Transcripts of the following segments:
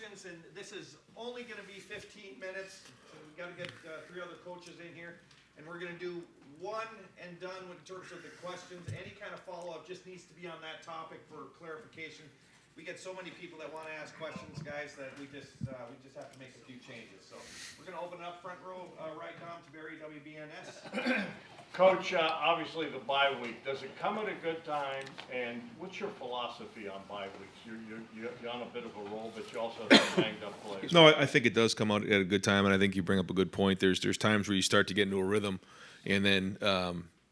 questions, and this is only going to be 15 minutes. So we've got to get 3 other coaches in here, and we're going to do one and done in terms of the questions. Any kind of follow-up just needs to be on that topic for clarification. We get so many people that want to ask questions, guys, that we just have to make a few changes. So we're going to open it up front row right down to Barry WBNS. Coach, obviously the bye week, does it come at a good time? And what's your philosophy on bye weeks? You're on a bit of a roll, but you also have banged up players. No, I think it does come out at a good time, and I think you bring up a good point. There's times where you start to get into a rhythm, and then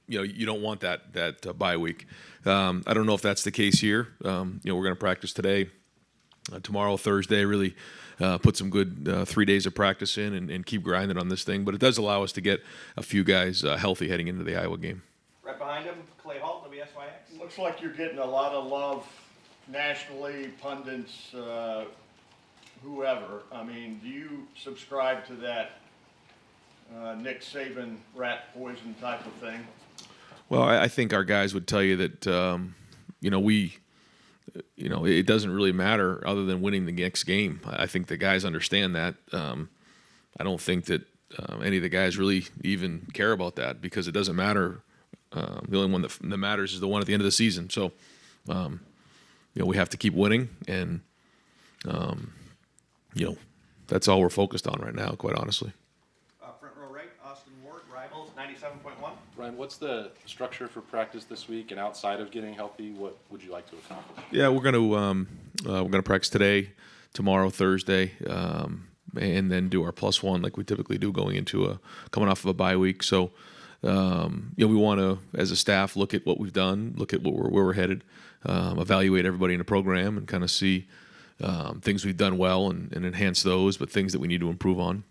you don't want that bye week. I don't know if that's the case here. We're going to practice today, tomorrow, Thursday. Really put some good 3 days of practice in and keep grinding on this thing. But it does allow us to get a few guys healthy heading into the Iowa game. Right behind him, Clay Hall, WSYX. Looks like you're getting a lot of love nationally, pundits, whoever. I mean, do you subscribe to that Nick Saban rat poison type of thing? Well, I think our guys would tell you that it doesn't really matter other than winning the next game. I think the guys understand that. I don't think that any of the guys really even care about that because it doesn't matter. The only one that matters is the one at the end of the season. So, we have to keep winning, and that's all we're focused on right now, quite honestly. Front row right, Austin Ward, Rivals, 97.1. Ryan, what's the structure for practice this week? And outside of getting healthy, what would you like to accomplish? Yeah, we're gonna practice today, tomorrow, Thursday, and then do our +1 like we typically do coming off of a bye week. So, we want to, as a staff, look at what we've done, look at where we're headed, evaluate everybody in the program, and kind of see things we've done well and enhance those, but things that we need to improve on.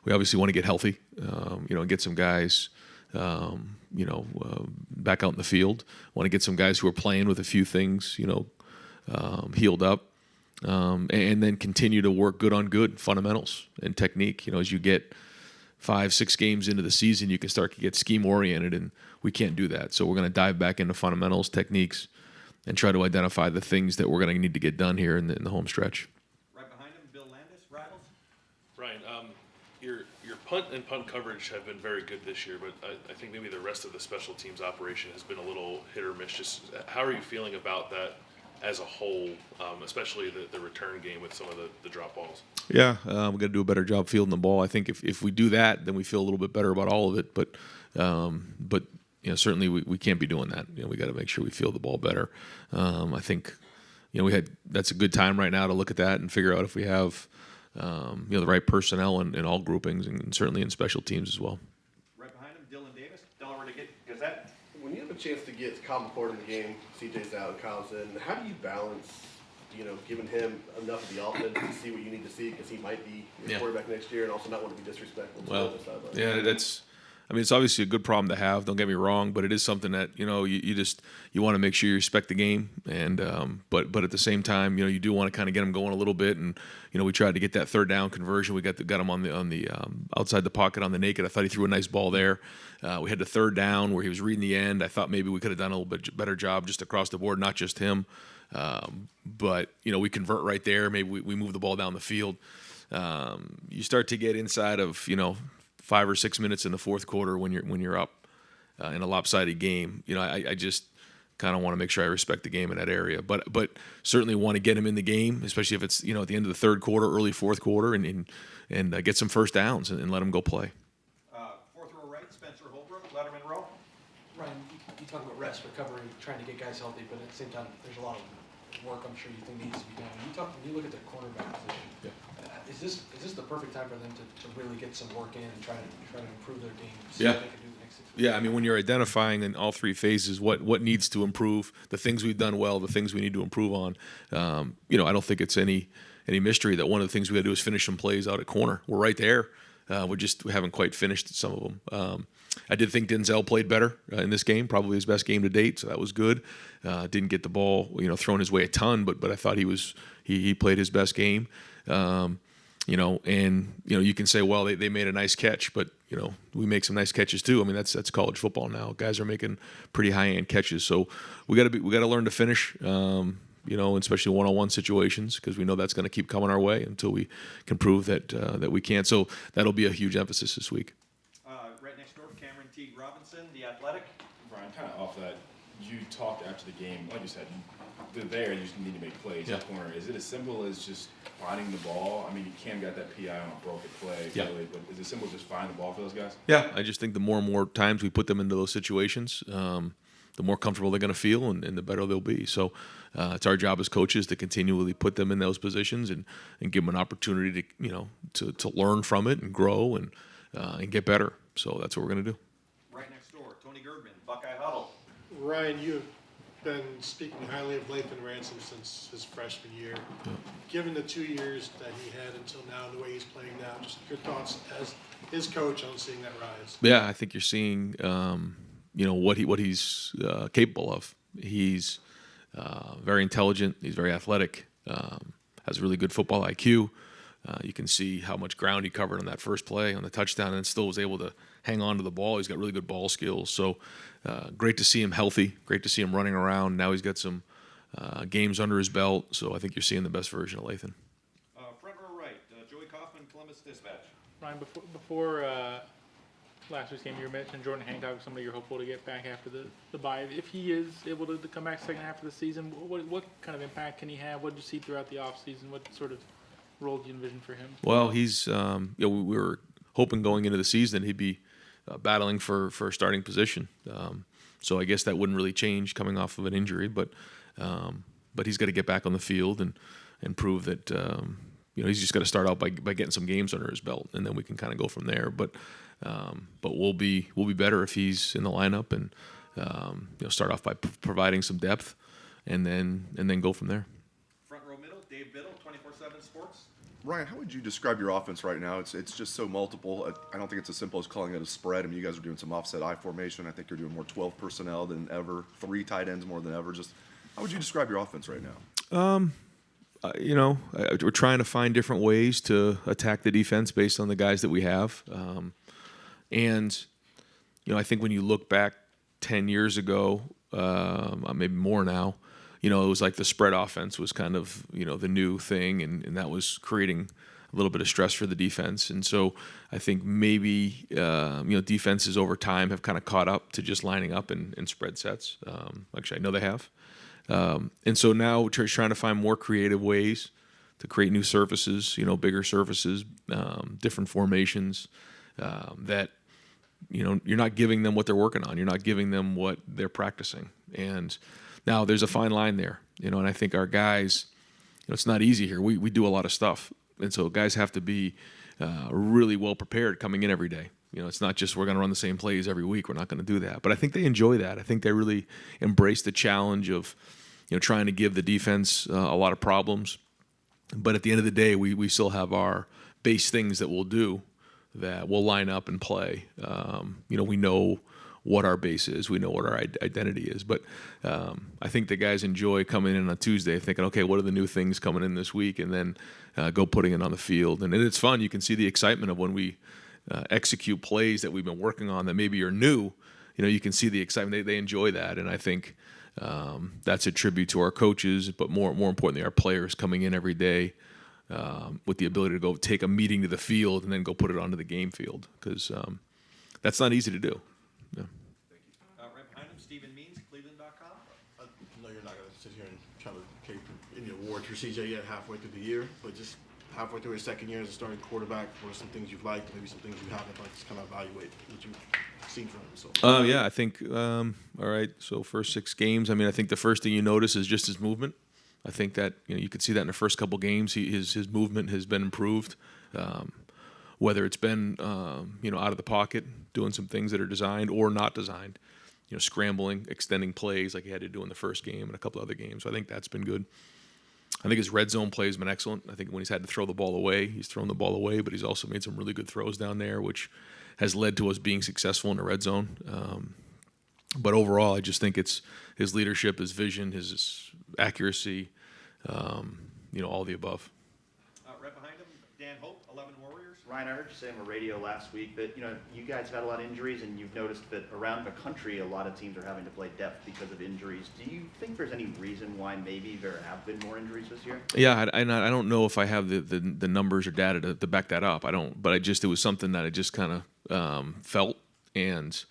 We obviously want to get healthy, and get some guys, back out in the field. Want to get some guys who are playing with a few things, healed up, and then continue to work good on good fundamentals and technique. As you get 5-6 games into the season, you can start to get scheme oriented, and we can't do that. So we're going to dive back into fundamentals, techniques, and try to identify the things that we're going to need to get done here in the home stretch. Right behind him, Bill Landis, Rivals. Ryan, your punt and punt coverage have been very good this year, but I think maybe the rest of the special teams operation has been a little hit or miss. Just how are you feeling about that as a whole, especially the return game with some of the drop balls? Yeah, we're going to do a better job fielding the ball. I think if we do that, then we feel a little bit better about all of it. But certainly we can't be doing that. We got to make sure we field the ball better. I think that's a good time right now to look at that and figure out if we have the right personnel in all groupings and certainly in special teams as well. Right behind him, Dylan Davis, Delaware Gazette. When you have a chance to get Kyle McCord in the game, CJ's out and Kyle's in, how do you balance, giving him enough of the offense to see what you need to see because he might be your quarterback next year and also not want to be disrespectful to the other sideline? It's obviously a good problem to have. Don't get me wrong, but it is something that you want to make sure you respect the game, and but at the same time, you do want to kind of get them going a little bit, and we tried to get that third down conversion. We got him on the outside the pocket on the naked. I thought he threw a nice ball there. We had the third down where he was reading the end. I thought maybe we could have done a little bit better job just across the board, not just him, but we convert right there. Maybe we move the ball down the field. You start to get inside of 5 or 6 minutes in the fourth quarter when you're up in a lopsided game. I just kind of want to make sure I respect the game in that area, but certainly want to get him in the game, especially if it's at the end of the third quarter, early fourth quarter, and get some first downs and let him go play. Fourth row right, Spencer Holbrook, Lettermen Row. Ryan, you talk about rest, recovery, trying to get guys healthy, but at the same time, there's a lot of work I'm sure you think needs to be done. When you look at the cornerback position, is this the perfect time for them to really get some work in and try to improve their game? See what they can do the next 6 weeks? Yeah, when you're identifying in all three phases what needs to improve, the things we've done well, the things we need to improve on, I don't think it's any mystery that one of the things we got to do is finish some plays out at corner. We're right there. We haven't quite finished some of them. I did think Denzel played better in this game, probably his best game to date, so that was good. Didn't get the ball, thrown his way a ton, but I thought he played his best game. You can say, well, they made a nice catch, but we make some nice catches too. That's college football now. Guys are making pretty high end catches, so we got to learn to finish. especially one-on-one situations, because we know that's going to keep coming our way until we can prove that we can't. So that'll be a huge emphasis this week. Right next door, Cameron T. Robinson, the athletic. Brian, kind of off that, you talked after the game, like you said, they're there, you just need to make plays in the corner. Is it as simple as just finding the ball? I mean, Cam got that PI on a broken play, really, but is it simple as just find the ball for those guys? Yeah, I just think the more and more times we put them into those situations, the more comfortable they're going to feel, and the better they'll be. So it's our job as coaches to continually put them in those positions and give them an opportunity to learn from it and grow and get better. So that's what we're going to do. Right next door, Tony Girdman, Buckeye Huddle. Ryan, you've been speaking highly of Lathan Ransom since his freshman year. Yeah. Given the 2 years that he had until now and the way he's playing now, just your thoughts as his coach on seeing that rise. Yeah, I think you're seeing, what he's capable of. He's very intelligent. He's very athletic. Has really good football IQ. You can see how much ground he covered on that first play on the touchdown, and still was able to hang on to the ball. He's got really good ball skills. So great to see him healthy. Great to see him running around. Now he's got some games under his belt. So I think you're seeing the best version of Lathan. Front row right, Joey Kaufman, Columbus Dispatch. Ryan, before last week's game, you mentioned Jordan Hancock, somebody you're hopeful to get back after the bye. If he is able to come back second half of the season, what kind of impact can he have? What did you see throughout the offseason? What sort of role do you envision for him? Well, he's we were hoping going into the season he'd be battling for a starting position. So I guess that wouldn't really change coming off of an injury, but he's got to get back on the field and prove that he's just got to start out by getting some games under his belt, and then we can kind of go from there. But we'll be better if he's in the lineup and start off by providing some depth, and then go from there. Front row middle, Dave Biddle, 24/7 Sports. Ryan, how would you describe your offense right now? It's just so multiple. I don't think it's as simple as calling it a spread. I mean, you guys are doing some offset I formation. I think you're doing more 12 personnel than ever, 3 tight ends more than ever. Just how would you describe your offense right now? We're trying to find different ways to attack the defense based on the guys that we have. I think when you look back 10 years ago, maybe more now, it was like the spread offense was kind of, the new thing, and that was creating a little bit of stress for the defense. And so I think maybe, defenses over time have kind of caught up to just lining up in spread sets. Actually, I know they have. And so now we're trying to find more creative ways to create new surfaces, bigger surfaces, different formations that, you're not giving them what they're working on. You're not giving them what they're practicing. And now there's a fine line there, and I think our guys, it's not easy here. We do a lot of stuff. And so guys have to be really well prepared coming in every day. It's not just we're going to run the same plays every week. We're not going to do that. But I think they enjoy that. I think they really embrace the challenge of, trying to give the defense a lot of problems. But at the end of the day, we still have our base things that we'll do that we'll line up and play. We know what our base is. We know what our identity is. But I think the guys enjoy coming in on Tuesday thinking, okay, what are the new things coming in this week? And then go putting it on the field. And it's fun. You can see the excitement of when we execute plays that we've been working on that maybe are new. You can see the excitement. They enjoy that. And I think that's a tribute to our coaches, but more importantly, our players coming in every day with the ability to go take a meeting to the field and then go put it onto the game field, because that's not easy to do. Yeah. Right behind him, Stephen Means, Cleveland.com. I know you're not going to sit here and try to take any awards for CJ yet halfway through the year, but just halfway through his second year as a starting quarterback, what are some things you've liked, maybe some things you haven't, like just kind of evaluate what you've seen from him so far? Yeah, I think, all right, so first 6 games, I think the first thing you notice is just his movement. I think that, you could see that in the first couple games, his movement has been improved. Whether it's been, out of the pocket, doing some things that are designed or not designed, scrambling, extending plays like he had to do in the first game and a couple other games. So I think that's been good. I think his red zone play has been excellent. I think when he's had to throw the ball away, he's thrown the ball away, but he's also made some really good throws down there, which has led to us being successful in the red zone. But overall, I just think it's his leadership, his vision, his accuracy, all the above. Right behind him, Dan Hope, 11 Warriors. Ryan, I heard you say on the radio last week that, you guys have had a lot of injuries, and you've noticed that around the country, a lot of teams are having to play depth because of injuries. Do you think there's any reason why maybe there have been more injuries this year? Yeah, I don't know if I have the numbers or data to back that up. I don't, but it was something that I just kind of felt, and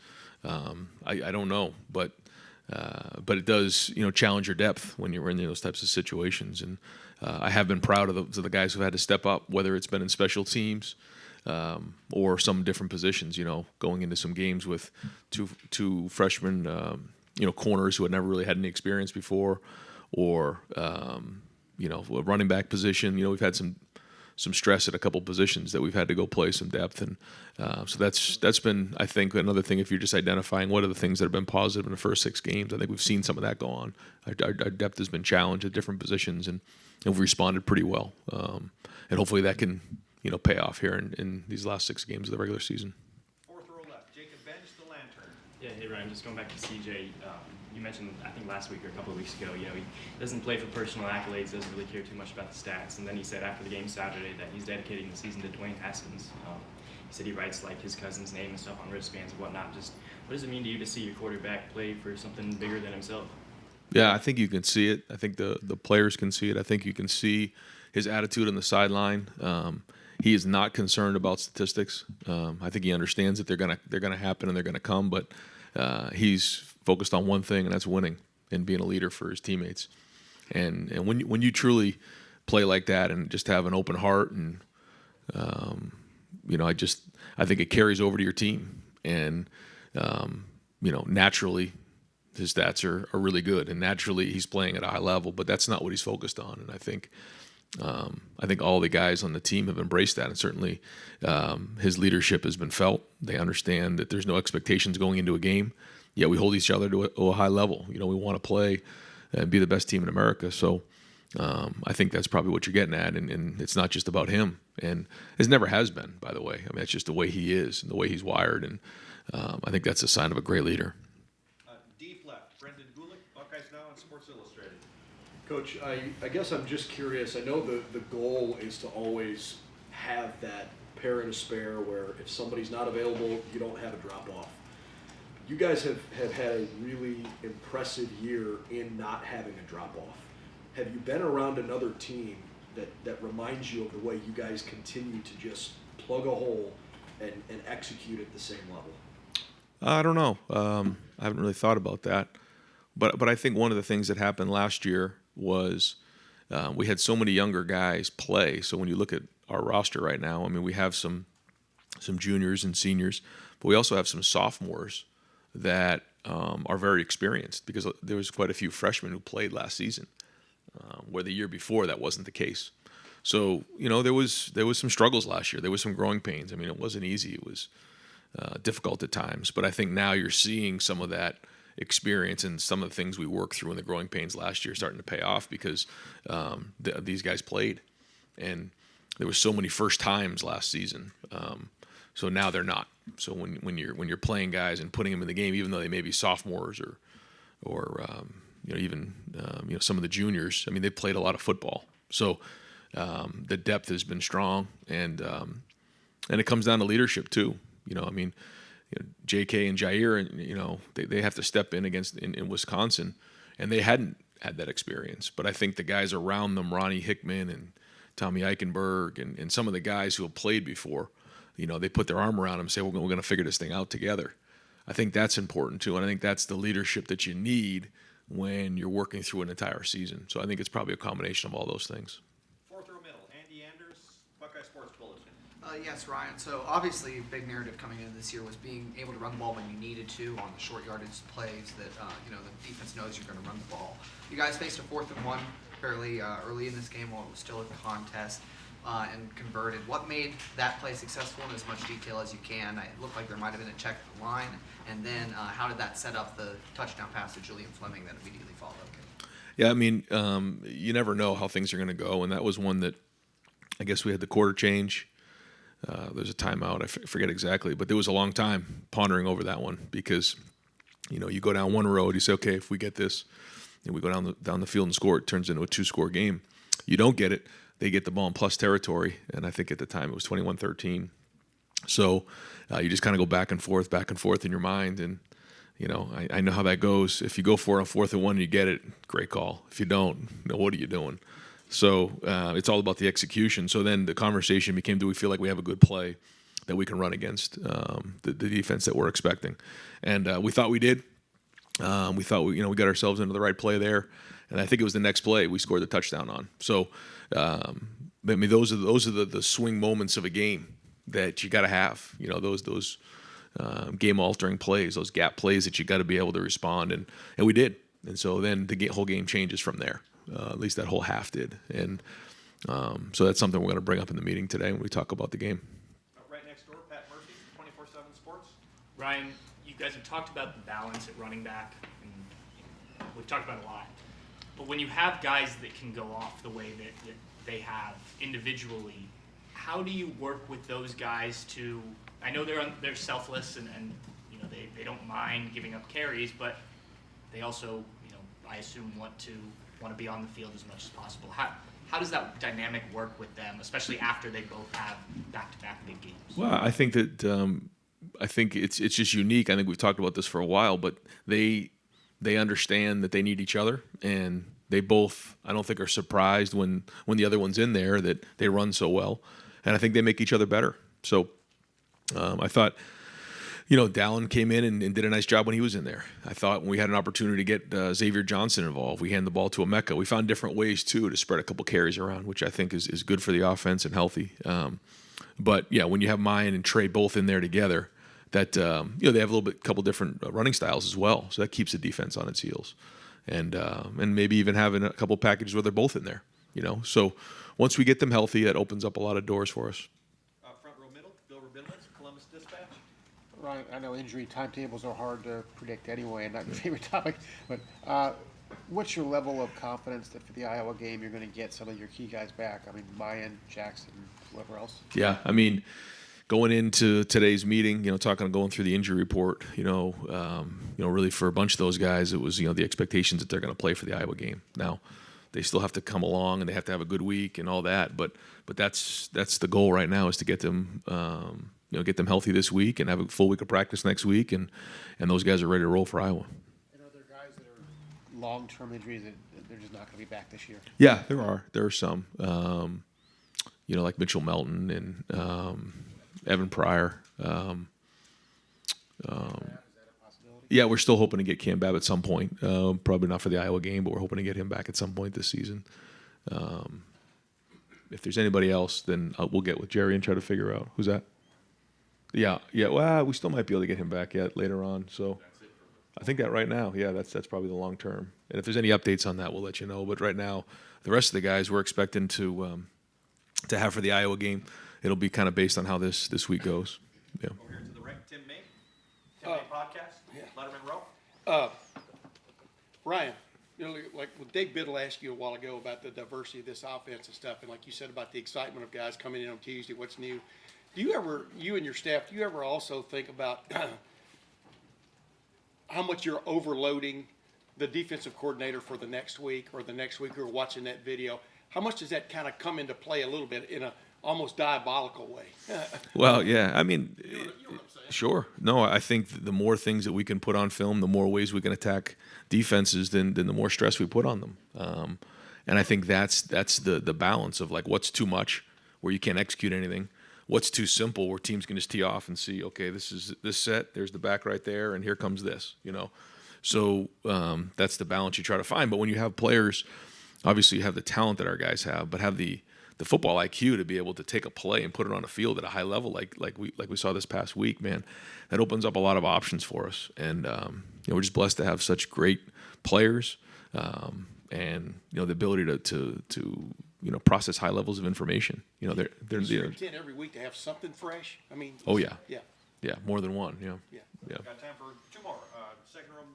I don't know, but it does challenge your depth when you're in those types of situations, and I have been proud of the guys who've had to step up, whether it's been in special teams or some different positions. Going into some games with two freshmen, corners who had never really had any experience before, or a running back position. We've had some stress at a couple positions that we've had to go play some depth, and so that's been, I think, another thing. If you're just identifying what are the things that have been positive in the first 6 games, I think we've seen some of that go on. Our depth has been challenged at different positions, and we've responded pretty well, and hopefully that can pay off here in these last 6 games of the regular season. Fourth row left, Jacob Bench, the Lantern. Yeah, hey Ryan, just going back to CJ, you mentioned, I think last week or a couple of weeks ago, he doesn't play for personal accolades, doesn't really care too much about the stats, and then he said after the game Saturday that he's dedicating the season to Dwayne Haskins. He said he writes like his cousin's name and stuff on wristbands and whatnot. Just what does it mean to you to see your quarterback play for something bigger than himself? Yeah, I think you can see it. I think the players can see it. I think you can see his attitude on the sideline. He is not concerned about statistics. I think he understands that they're gonna happen and they're gonna come, but he's focused on one thing, and that's winning and being a leader for his teammates. And when you truly play like that and just have an open heart, and I think it carries over to your team. And naturally, his stats are really good, and naturally he's playing at a high level. But that's not what he's focused on. And I think all the guys on the team have embraced that, and certainly his leadership has been felt. They understand that there's no expectations going into a game. Yet we hold each other to a high level. We want to play and be the best team in America. So I think that's probably what you're getting at, and it's not just about him, and it never has been, by the way. I mean, that's just the way he is and the way he's wired, and I think that's a sign of a great leader. Deep left, Brendan Gulick, Buckeyes Now and Sports Illustrated. Coach, I guess I'm just curious. I know the goal is to always have that pair and a spare where if somebody's not available, you don't have a drop-off. You guys have had a really impressive year in not having a drop-off. Have you been around another team that reminds you of the way you guys continue to just plug a hole and execute at the same level? I don't know. I haven't really thought about that. But I think one of the things that happened last year was we had so many younger guys play. So when you look at our roster right now, I mean, we have some juniors and seniors, but we also have some sophomores that are very experienced, because there was quite a few freshmen who played last season, where the year before that wasn't the case. So there was some struggles last year. There was some growing pains. I mean, it wasn't easy. It was difficult at times. But I think now you're seeing some of that experience and some of the things we worked through in the growing pains last year starting to pay off, because these guys played, and there were so many first times last season. So now they're not. So when you're playing guys and putting them in the game, even though they may be sophomores or even some of the juniors, I mean, they played a lot of football. So the depth has been strong, and it comes down to leadership too. J.K. and Jair, they have to step in in Wisconsin, and they hadn't had that experience. But I think the guys around them, Ronnie Hickman and Tommy Eichenberg, and some of the guys who have played before, they put their arm around them and say, we're going to figure this thing out together. I think that's important too, and I think that's the leadership that you need when you're working through an entire season. So I think it's probably a combination of all those things. Fourth row middle, Andy Anders, Buckeye Sports Bulletin. Yes, Ryan. So obviously, a big narrative coming into this year was being able to run the ball when you needed to on the short yardage plays that the defense knows you're going to run the ball. You guys faced a 4th and 1 fairly early in this game while it was still a contest, and converted. What made that play successful in as much detail as you can? It looked like there might have been a check to the line, and then how did that set up the touchdown pass to Julian Fleming that immediately followed? Yeah, I mean, you never know how things are going to go, and that was one that I guess we had the quarter change. There's a timeout. I forget exactly, but there was a long time pondering over that one, because you go down one road, you say, okay, if we get this, and we go down the field and score, it turns into a 2-score game. You don't get it, they get the ball in plus territory, and I think at the time it was 21-13. So you just kind of go back and forth in your mind, and I know how that goes. If you go for it on 4th and 1 and you get it, great call. If you don't, what are you doing? So it's all about the execution. So then the conversation became, do we feel like we have a good play that we can run against the defense that we're expecting? And we thought we did. We thought we got ourselves into the right play there, and I think it was the next play we scored the touchdown on. So I mean, those are the swing moments of a game that you got to have. Those game-altering plays, those gap plays that you got to be able to respond, and we did. And so then the whole game changes from there. At least that whole half did. And so that's something we're going to bring up in the meeting today when we talk about the game. Right next door, Pat Murphy, 24/7 Sports. Ryan, you guys have talked about the balance at running back, and we've talked about it a lot. But when you have guys that can go off the way that they have individually, how do you work with those guys to? I know they're selfless and they don't mind giving up carries, but they also I assume want to be on the field as much as possible. How does that dynamic work with them, especially after they both have back-to-back big games? Well, I think that it's just unique. I think we've talked about this for a while, but they understand that they need each other, and they both, I don't think, are surprised when the other one's in there that they run so well, and I think they make each other better. So I thought, Dallin came in and did a nice job when he was in there. I thought when we had an opportunity to get Xavier Johnson involved, we handed the ball to Emeka. We found different ways, too, to spread a couple carries around, which I think is good for the offense and healthy. But, yeah, when you have Mayan and Trey both in there together, that, they have a couple different running styles as well. So that keeps the defense on its heels. And maybe even having a couple packages where they're both in there, So once we get them healthy, that opens up a lot of doors for us. Front row middle, Bill Rabinowitz, Columbus Dispatch. Ryan, I know injury timetables are hard to predict anyway, and not your favorite topic, but what's your level of confidence that for the Iowa game you're going to get some of your key guys back? I mean, Mayan, Jackson, whoever else? Yeah, I mean, going into today's meeting, going through the injury report, really for a bunch of those guys, it was, the expectations that they're going to play for the Iowa game. Now, they still have to come along and they have to have a good week and all that, but that's the goal right now, is to get them, get them healthy this week and have a full week of practice next week, and those guys are ready to roll for Iowa. And are there guys that are long-term injuries that they're just not going to be back this year? Yeah, there are. There are some, like Mitchell Melton and Evan Pryor. Yeah, we're still hoping to get Cam Babb at some point. Probably not for the Iowa game, but we're hoping to get him back at some point this season. If there's anybody else, then we'll get with Jerry and try to figure out who's that. Yeah. Well, we still might be able to get him back yet later on. So I think that right now, yeah, that's probably the long term. And if there's any updates on that, we'll let you know. But right now, the rest of the guys we're expecting to have for the Iowa game, it'll be kind of based on how this week goes. Yeah. Over here to the right, Tim May. Tim May podcast, Lettermen Row. Ryan, like what Dave Biddle asked you a while ago about the diversity of this offense and stuff, and like you said about the excitement of guys coming in on Tuesday, what's new. You and your staff, do you ever also think about how much you're overloading the defensive coordinator for the next week or the next week who are watching that video? How much does that kind of come into play a little bit in a almost diabolical way? Well, yeah, I mean, sure. No, I think the more things that we can put on film, the more ways we can attack defenses, then the more stress we put on them. And I think that's the balance of like what's too much, where you can't execute anything. What's too simple, where teams can just tee off and see, okay, this is this set, there's the back right there, and here comes this, So that's the balance you try to find. But when you have players, obviously you have the talent that our guys have, but have the football IQ to be able to take a play and put it on a field at a high level, like we saw this past week, man, that opens up a lot of options for us. And we're just blessed to have such great players, and the ability to process high levels of information. They're intent every week to have something fresh. I mean, yeah, more than one. Yeah. Got time for two more. Second room,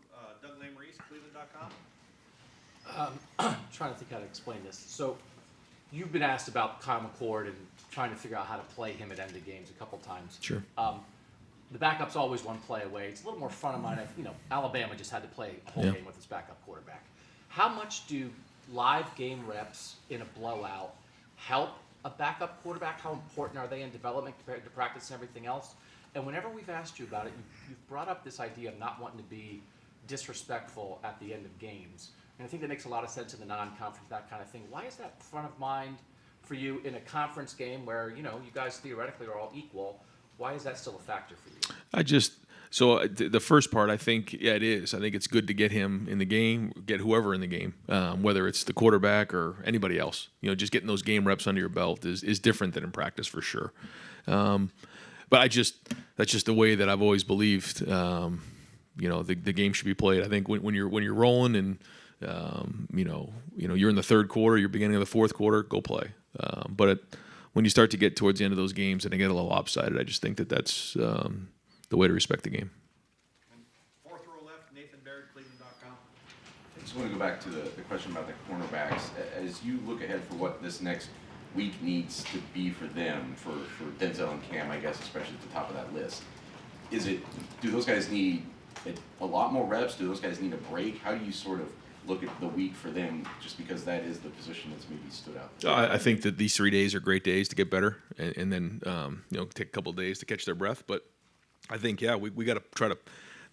Doug Lamreese, Cleveland.com. Trying to think how to explain this. So you've been asked about Kyle McCord and trying to figure out how to play him at end of games a couple times. Sure. The backup's always one play away. It's a little more front of mind. Alabama just had to play a whole game with its backup quarterback. How much do live game reps in a blowout help a backup quarterback? How important are they in development compared to practice and everything else? And whenever we've asked you about it, you've brought up this idea of not wanting to be disrespectful at the end of games. And I think that makes a lot of sense in the non-conference, that kind of thing. Why is that front of mind for you in a conference game where, you guys theoretically are all equal? Why is that still a factor for you? The first part, I think, yeah, it is. I think it's good to get him in the game, get whoever in the game, whether it's the quarterback or anybody else. Just getting those game reps under your belt is different than in practice for sure. But that's just the way that I've always believed. The game should be played. I think when you're rolling and you're in the third quarter, you're beginning of the fourth quarter, go play. But when you start to get towards the end of those games and they get a little lopsided, I just think that's the way to respect the game. Fourth row left, Nathan Barrett, Cleveland.com. I just want to go back to the question about the cornerbacks. As you look ahead for what this next week needs to be for them, for Denzel and Cam, I guess, especially at the top of that list, do those guys need a lot more reps? Do those guys need a break? How do you sort of look at the week for them, just because that is the position that's maybe stood out? I think that these 3 days are great days to get better, and then take a couple of days to catch their breath. But I think, we got to try to.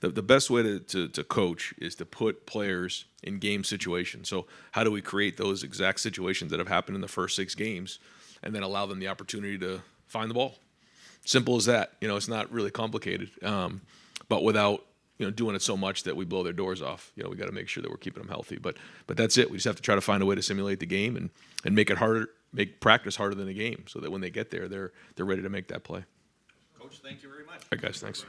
The best way to coach is to put players in game situations. So how do we create those exact situations that have happened in the first 6 games, and then allow them the opportunity to find the ball? Simple as that. It's not really complicated. But without doing it so much that we blow their doors off. We got to make sure that we're keeping them healthy. But that's it. We just have to try to find a way to simulate the game and make it harder, make practice harder than the game, so that when they get there, they're ready to make that play. Coach, thank you very much. All right, guys, thanks.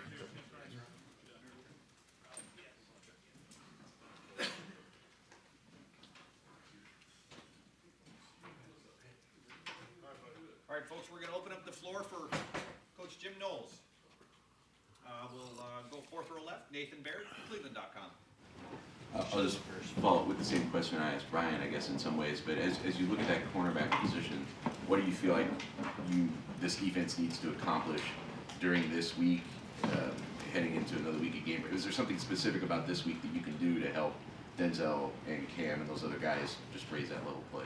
All right, folks, we're going to open up the floor for Coach Jim Knowles. We'll go fourth row left, Nathan Barrett, Cleveland.com. I'll just follow up with the same question I asked Brian, I guess, in some ways. But as you look at that cornerback position, what do you feel like this defense needs to accomplish during this week, heading into another week of game? Is there something specific about this week that you can do to help Denzel and Cam and those other guys just raise that level of play?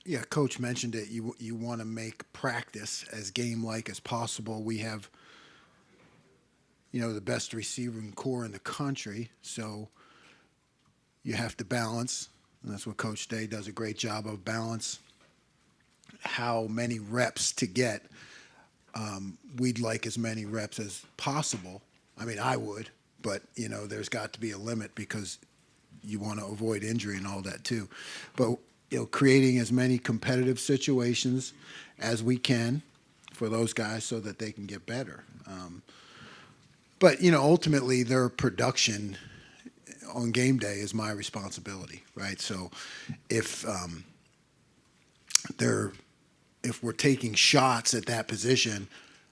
Yeah, Coach mentioned it. You want to make practice as game-like as possible. We have, the best receiving core in the country, so you have to balance, and that's what Coach Day does a great job of, balance how many reps to get. We'd like as many reps as possible. I mean, I would, but, there's got to be a limit because you want to avoid injury and all that too. But creating as many competitive situations as we can for those guys so that they can get better. But ultimately their production on game day is my responsibility, right? So if we're taking shots at that position,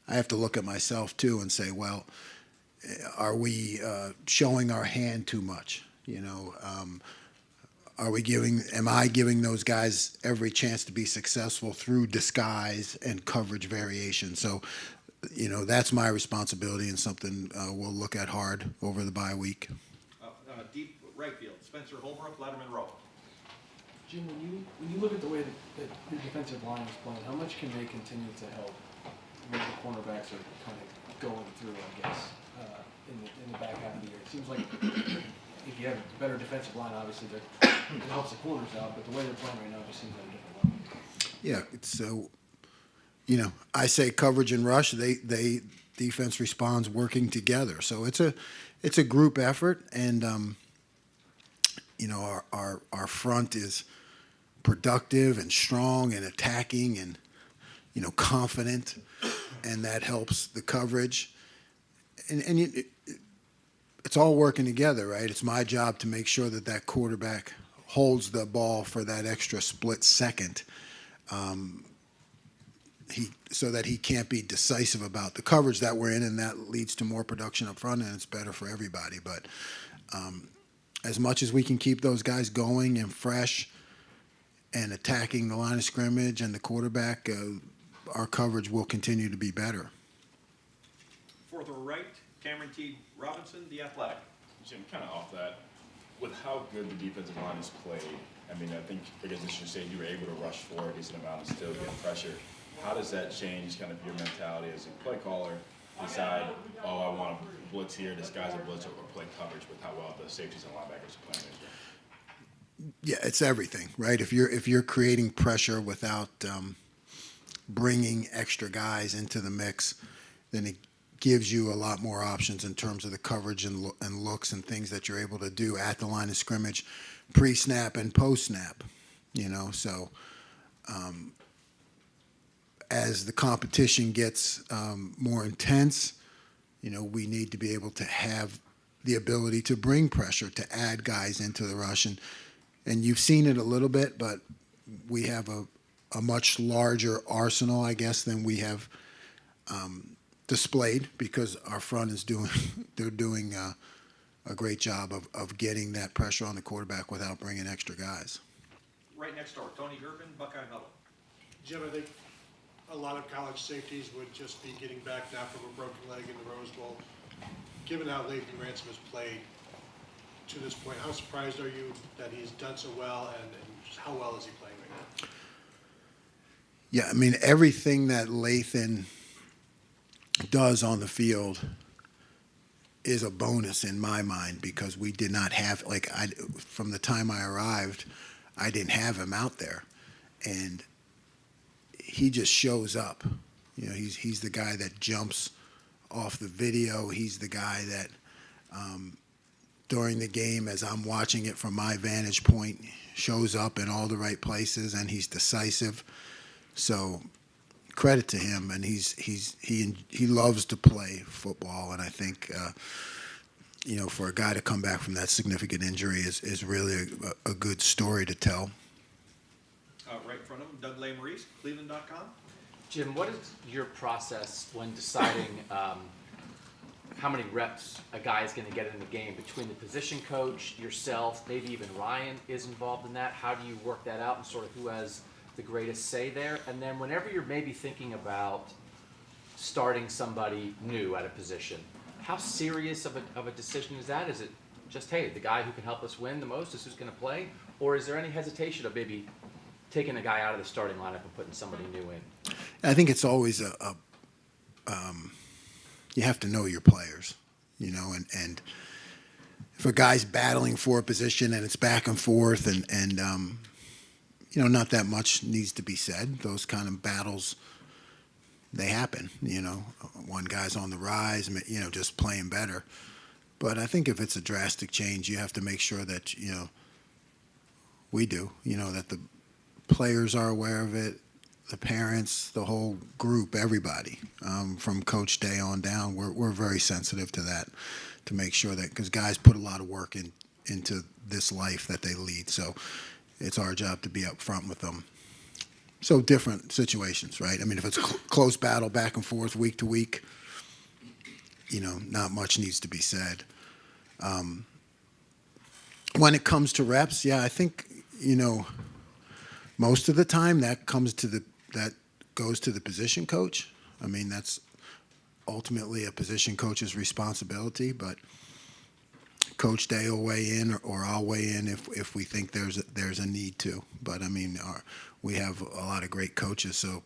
I have to look at myself too and say, well, are we showing our hand too much? Am I giving those guys every chance to be successful through disguise and coverage variation? So, that's my responsibility and something we'll look at hard over the bye week. Deep right field, Spencer Holbrook, Lettermen Row. Jim, when you look at the way that your defensive line is playing, how much can they continue to help when the cornerbacks are kind of going through, I guess, in the back half of the year? It seems like if you have a better defensive line, obviously it helps the corners out, but the way they're playing right now just seems like a different level. Yeah, so, I say coverage and rush, they defense responds working together. So it's a group effort, and our front is productive and strong and attacking and confident, and that helps the coverage. And it's all working together, right? It's my job to make sure that quarterback holds the ball for that extra split second, so that he can't be decisive about the coverage that we're in, and that leads to more production up front, and it's better for everybody. But as much as we can keep those guys going and fresh and attacking the line of scrimmage and the quarterback, our coverage will continue to be better. Fourth row right, Cameron T. Robinson, The Athletic. Jim, kind of off that, with how good the defensive line has played, I mean, I think against Michigan State, you were able to rush for a decent amount and still get pressure. How does that change kind of your mentality as a play caller? Decide, oh, I want to blitz here, disguise a blitz, or play coverage with how well the safeties and linebackers are playing this game? Yeah, it's everything, right? If you're creating pressure without bringing extra guys into the mix, then it gives you a lot more options in terms of the coverage and looks and things that you're able to do at the line of scrimmage, pre-snap and post-snap. So as the competition gets more intense, we need to be able to have the ability to bring pressure, to add guys into the rush. And you've seen it a little bit, but we have a much larger arsenal, I guess, than we have displayed, because our front is doing a great job of getting that pressure on the quarterback without bringing extra guys. Right next door, Tony Gervin, Buckeye Huddle. Jim, I think a lot of college safeties would just be getting back now from a broken leg in the Rose Bowl. Given how Lathan Ransom has played to this point, how surprised are you that he's done so well, and just how well is he playing right now? Yeah, I mean, everything that Lathan does on the field is a bonus in my mind, because we did not have, from the time I arrived, I didn't have him out there. And he just shows up. He's the guy that jumps off the video. He's the guy that during the game, as I'm watching it from my vantage point, shows up in all the right places, and he's decisive. So credit to him, and he loves to play football, and I think for a guy to come back from that significant injury is really a good story to tell. Right in front of him, Doug Lesmaurice, Cleveland.com. Jim, what is your process when deciding how many reps a guy is going to get in the game? Between the position coach, yourself, maybe even Ryan is involved in that. How do you work that out, and sort of who has the greatest say there? And then whenever you're maybe thinking about starting somebody new at a position, how serious of a decision is that? Is it just, hey, the guy who can help us win the most is who's going to play? Or is there any hesitation of maybe taking a guy out of the starting lineup and putting somebody new in? I think it's always you have to know your players, and if a guy's battling for a position and it's back and forth and not that much needs to be said. Those kind of battles, they happen, one guy's on the rise, just playing better. But I think if it's a drastic change, you have to make sure that, we do, that the players are aware of it, the parents, the whole group, everybody, from Coach Day on down. We're very sensitive to that, to make sure that, because guys put a lot of work into this life that they lead. So it's our job to be up front with them. So different situations, right? I mean, if it's a close battle back and forth week to week, not much needs to be said. When it comes to reps, yeah, I think, most of the time that goes to the position coach. I mean, that's ultimately a position coach's responsibility, but Coach Day will weigh in, or I'll weigh in if we think there's a need to. But I mean, we have a lot of great coaches, so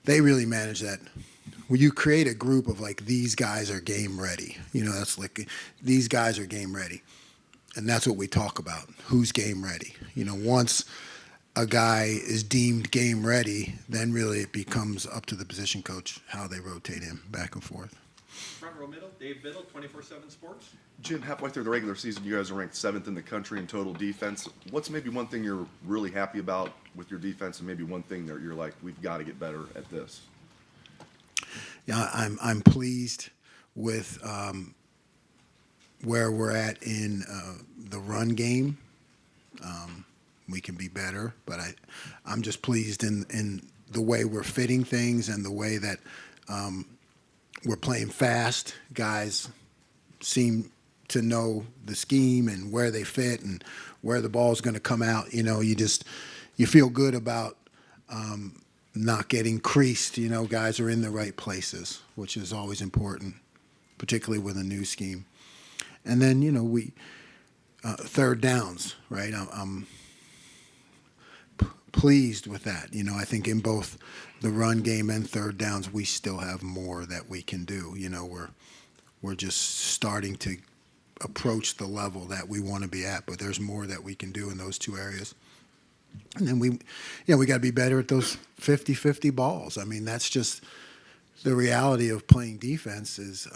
they really manage that. When you create a group of these guys are game ready, that's these guys are game ready, and that's what we talk about. Who's game ready? Once a guy is deemed game ready, then really it becomes up to the position coach how they rotate him back and forth. Front row middle, Dave Biddle, 24/7 Sports. Jim, halfway through the regular season, you guys are ranked 7th in the country in total defense. What's maybe one thing you're really happy about with your defense, and maybe one thing that you're like, we've got to get better at this? Yeah, I'm pleased with where we're at in the run game. We can be better, but I'm just pleased in the way we're fitting things and the way that we're playing fast. Guys seem to know the scheme and where they fit and where the ball's going to come out. You feel good about not getting creased. Guys are in the right places, which is always important, particularly with a new scheme. And then we third downs, right? pleased with that. You know, I think in both the run game and third downs, we still have more that we can do. You know, we're just starting to approach the level that we want to be at, but there's more that we can do in those two areas. And then we got to be better at those 50-50 balls. I mean, that's just the reality of playing defense is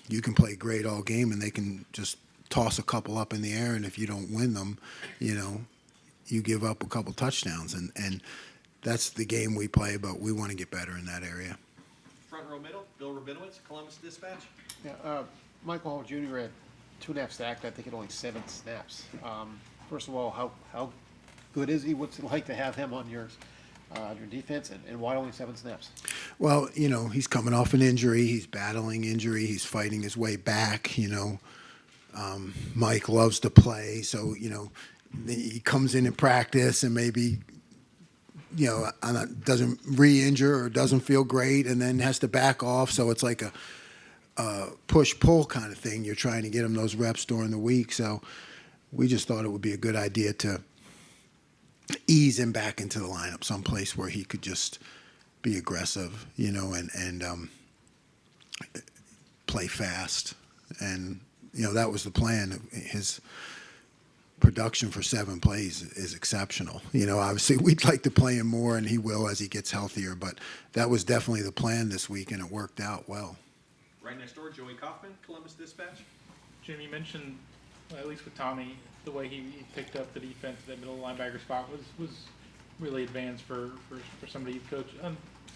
you can play great all game and they can just toss a couple up in the air, and if you don't win them, you know, you give up a couple touchdowns, and that's the game we play, but we want to get better in that area. Front row middle, Bill Rabinowitz, Columbus Dispatch. Yeah, Michael Hall Jr. had 2.5 sacks, I think, at only 7 snaps. First of all, how good is he? What's it like to have him on your defense, and why only 7 snaps? Well, you know, he's coming off an injury. He's battling injury. He's fighting his way back, you know. Mike loves to play, so, you know, he comes in practice and maybe, you know, doesn't re-injure or doesn't feel great and then has to back off. So it's like a push-pull kind of thing. You're trying to get him those reps during the week. So we just thought it would be a good idea to ease him back into the lineup, someplace where he could just be aggressive, you know, and play fast. And, you know, that was the plan. His production for 7 plays is exceptional. You know, obviously we'd like to play him more, and he will as he gets healthier, but that was definitely the plan this week, and it worked out well. Right next door, Joey Kaufman, Columbus Dispatch. Jim, you mentioned, at least with Tommy, the way he picked up the defense, that middle linebacker spot was really advanced for somebody you've coached.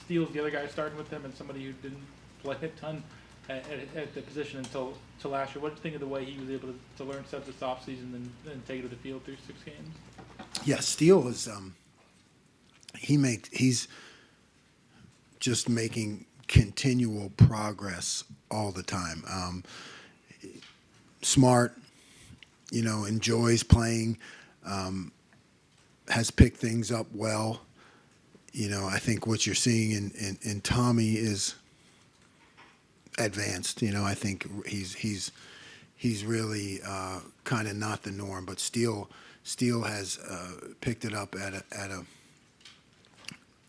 Steele's the other guy starting with him, and somebody who didn't play a ton at the position until last year. What do you think of the way he was able to learn stuff this offseason and take it to the field through 6 games? Yeah, Steele is he's just making continual progress all the time. Smart, you know, enjoys playing, has picked things up well. You know, I think what you're seeing in Tommy is advanced. You know, I think he's really kind of not the norm, but Steele has picked it up at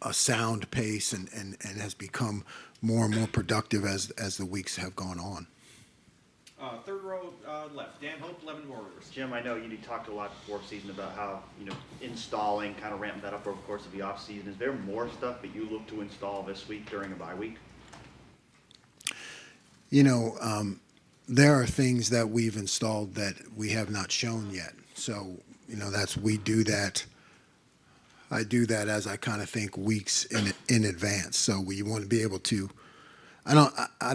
a sound pace and has become more and more productive as the weeks have gone on. Third row left, Dan Hope, Lettermen Row Youtube. Jim, I know you talked a lot before season about how, you know, installing, kind of ramping that up over the course of the off season. Is there more stuff that you look to install this week during a bye week? You know, there are things that we've installed that we have not shown yet. So, you know, we do that. I do that as I kind of think weeks in advance. So we want to be able to. I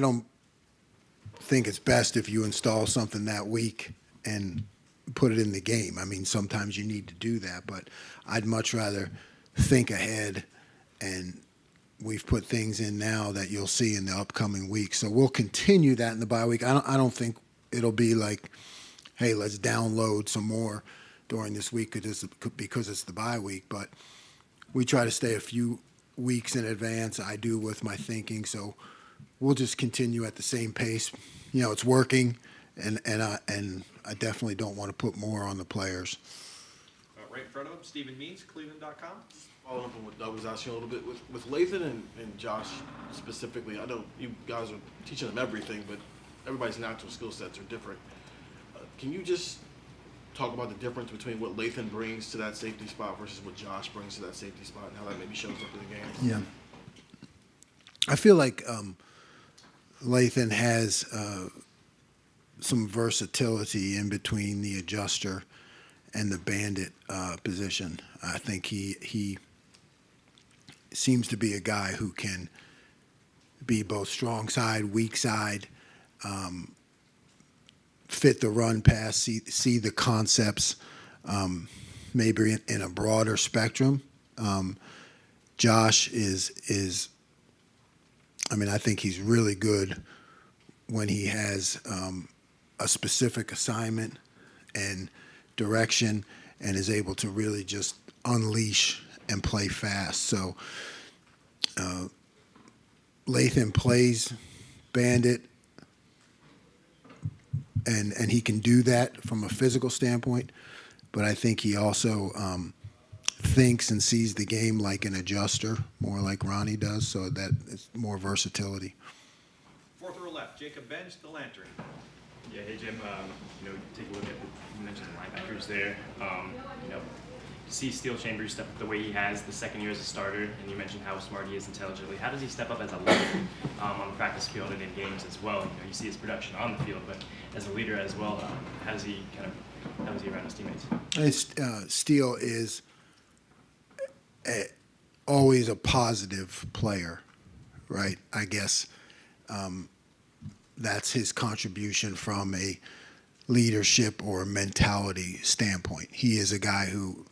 don't think it's best if you install something that week and put it in the game. I mean, sometimes you need to do that, but I'd much rather think ahead, and we've put things in now that you'll see in the upcoming weeks. So we'll continue that in the bye week. I don't think it'll be like, hey, let's download some more during this week because it's the bye week. But we try to stay a few weeks in advance. I do with my thinking. So we'll just continue at the same pace. You know, it's working, and I definitely don't want to put more on the players. Right in front of him, Stephen Means, Cleveland.com. Following up on what Doug was asking a little bit, with Lathan and Josh specifically, I know you guys are teaching them everything, but everybody's natural skill sets are different. Can you just talk about the difference between what Lathan brings to that safety spot versus what Josh brings to that safety spot, and how that maybe shows up in the game? Yeah. I feel like Lathan has some versatility in between the adjuster and the bandit position. I think he seems to be a guy who can be both strong side, weak side, fit the run pass, see the concepts, maybe in a broader spectrum. Josh is I mean, I think he's really good when he has a specific assignment and direction and is able to really just unleash and play fast. So Lathan plays bandit, and he can do that from a physical standpoint, but I think he also thinks and sees the game like an adjuster, more like Ronnie does, so that it's more versatility. Fourth row left, Jacob Bench, the Lantern. Yeah, hey Jim, take a look at you mentioned the linebackers there. To see Steel Chambers step up the way he has the second year as a starter, and you mentioned how smart he is intelligently. How does he step up as a leader on the practice field and in games as well? You see his production on the field, but as a leader as well, how does he around his teammates? Steele is always a positive player, right? I guess that's his contribution from a leadership or mentality standpoint. He is a guy who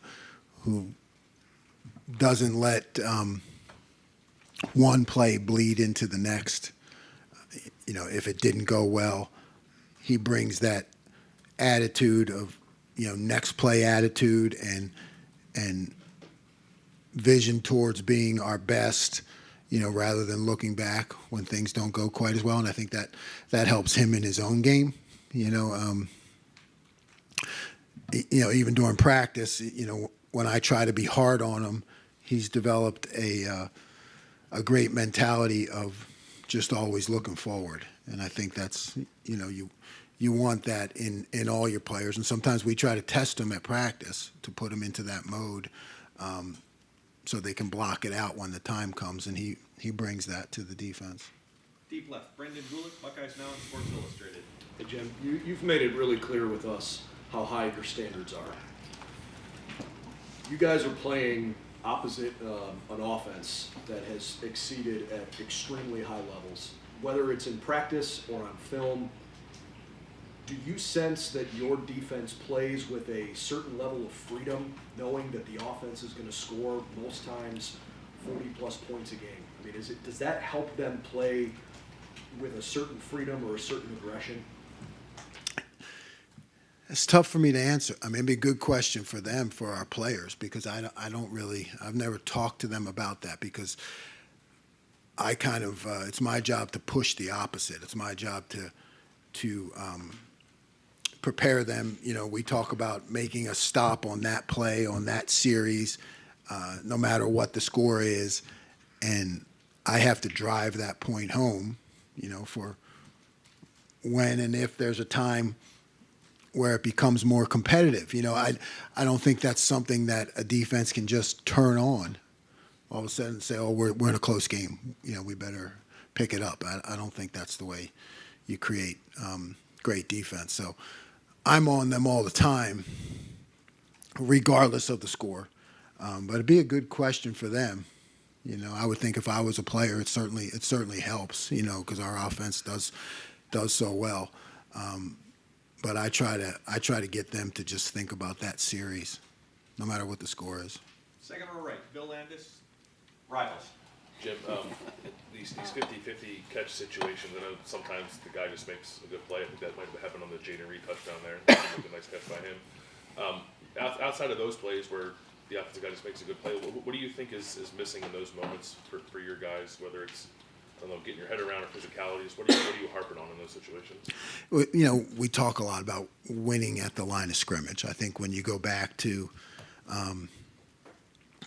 doesn't let one play bleed into the next. If it didn't go well, he brings that attitude of next play attitude and vision towards being our best, rather than looking back when things don't go quite as well. And I think that helps him in his own game. Even during practice, when I try to be hard on him, he's developed a great mentality of just always looking forward. And I think that's, you want that in all your players. And sometimes we try to test them at practice to put them into that mode, so they can block it out when the time comes. And he brings that to the defense. Deep left, Brendan Gulick, Buckeyes Now and Sports Illustrated. Hey Jim, you've made it really clear with us how high your standards are. You guys are playing opposite an offense that has exceeded at extremely high levels, whether it's in practice or on film. Do you sense that your defense plays with a certain level of freedom, knowing that the offense is going to score most times 40-plus points a game? I mean, does that help them play with a certain freedom or a certain aggression? It's tough for me to answer. I mean, it'd be a good question for them, for our players, because I've never talked to them about that, because I kind of, it's my job to push the opposite. It's my job to prepare them. We talk about making a stop on that play, on that series, no matter what the score is, and I have to drive that point home, for when and if there's a time where it becomes more competitive. I don't think that's something that a defense can just turn on all of a sudden and say, oh, we're in a close game. We better pick it up. I don't think that's the way you create great defense. So I'm on them all the time, regardless of the score. But it'd be a good question for them. I would think if I was a player, it certainly helps, because our offense does so well. But I try to get them to just think about that series, no matter what the score is. Second row right, Bill Landis, Rivals. Jim, these 50-50 catch situations, I know sometimes the guy just makes a good play. I think that might have happened on the Jaden Reed touchdown there. That was a nice catch by him. Outside of those plays where the offensive guy just makes a good play, what do you think is missing in those moments for your guys, whether it's, I don't know, getting your head around or physicalities? What are you harping on in those situations? We talk a lot about winning at the line of scrimmage. I think when you go back to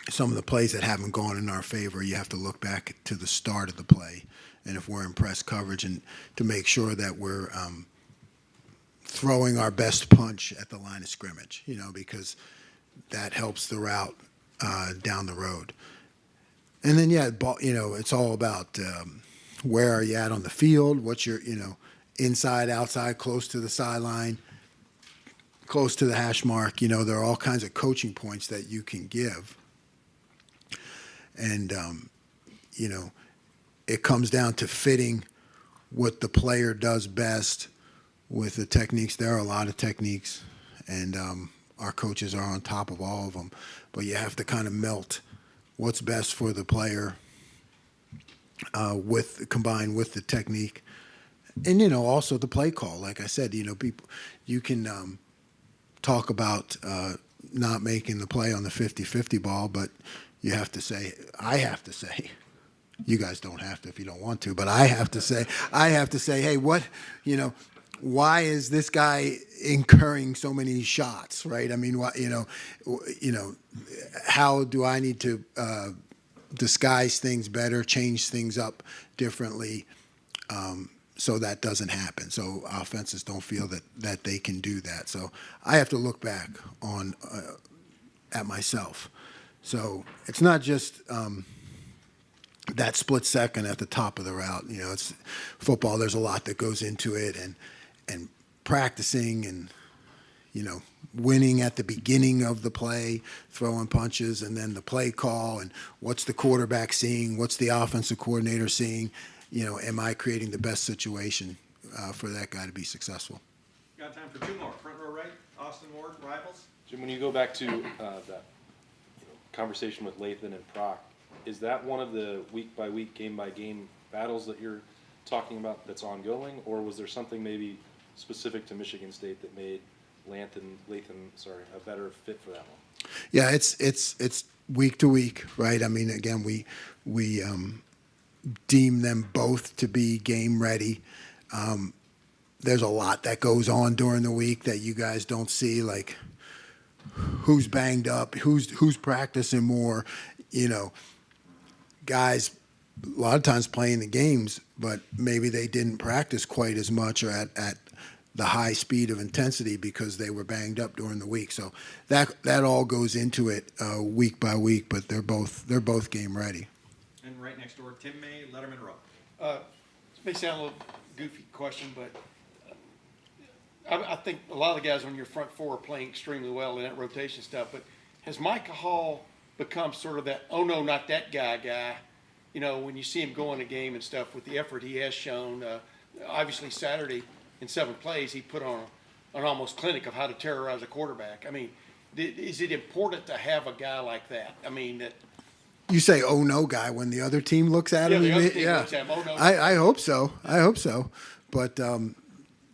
some of the plays that haven't gone in our favor, you have to look back to the start of the play, and if we're in press coverage, and to make sure that we're throwing our best punch at the line of scrimmage, because that helps the route down the road. And then, it's all about where are you at on the field, what's your, inside, outside, close to the sideline, close to the hash mark. There are all kinds of coaching points that you can give. And, it comes down to fitting what the player does best with the techniques. There are a lot of techniques, and our coaches are on top of all of them. But you have to kind of melt what's best for the player combined with the technique. And, also the play call. Like I said, people, you can talk about not making the play on the 50-50 ball, but I have to say, you guys don't have to if you don't want to, but I have to say, hey, why is this guy incurring so many shots, right? I mean, how do I need to disguise things better, change things up differently, so that doesn't happen. So offenses don't feel that they can do that. So I have to look back on at myself. So it's not just that split second at the top of the route. It's football. There's a lot that goes into it, and practicing and winning at the beginning of the play, throwing punches, and then the play call, and what's the quarterback seeing, what's the offensive coordinator seeing, am I creating the best situation for that guy to be successful? Got time for two more. Front row right, Austin Ward, Rivals. Jim, when you go back to that conversation with Lathan and Proc, is that one of the week-by-week, game-by-game battles that you're talking about that's ongoing, or was there something maybe specific to Michigan State that made Lathan a better fit for that one? Yeah, it's week to week, right? I mean, again, we deem them both to be game ready. There's a lot that goes on during the week that you guys don't see, like who's banged up, who's practicing more, guys a lot of times playing the games, but maybe they didn't practice quite as much or at the high speed of intensity because they were banged up during the week. So that all goes into it week by week, but they're both game ready. And right next door, Tim May, Lettermen Row. This may sound a little goofy question, but I think a lot of the guys on your front four are playing extremely well in that rotation stuff. But has Micah Hall become sort of that, oh no, not that guy? When you see him go in a game and stuff with the effort he has shown, obviously Saturday in 7 plays, he put on an almost clinic of how to terrorize a quarterback. I mean, is it important to have a guy like that? I mean, that. You say, oh no, guy, when the other team looks at him? The other team looks at him, oh no. I hope so. But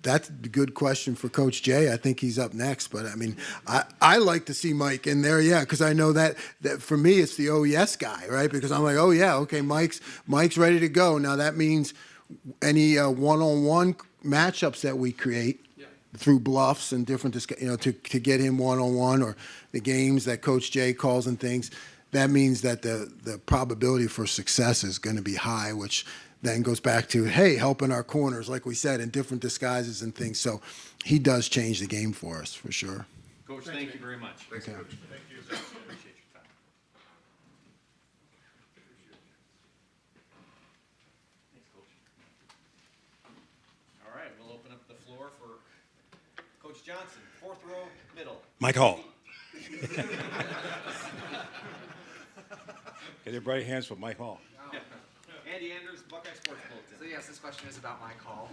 that's a good question for Coach Jay. I think he's up next. But, I mean, I like to see Mike in there, because I know that for me it's the oh yes guy, right? Because I'm like, oh yeah, okay, Mike's ready to go. Now that means any one-on-one matchups that we create through bluffs and different, to get him one-on-one, or the games that Coach Jay calls and things, that means that the probability for success is going to be high, which then goes back to, hey, helping our corners, like we said, in different disguises and things. So he does change the game for us, for sure. Coach, thank you very much. Thanks, Coach. Thank you. Appreciate your time. Thanks, Coach. All right, we'll open up the floor for Coach Johnson, 4th row, middle. Mike Hall. Get everybody hands for Mike Hall. Andy Anders, Buckeye Sports Bulletin. So yes, this question is about Mike Hall.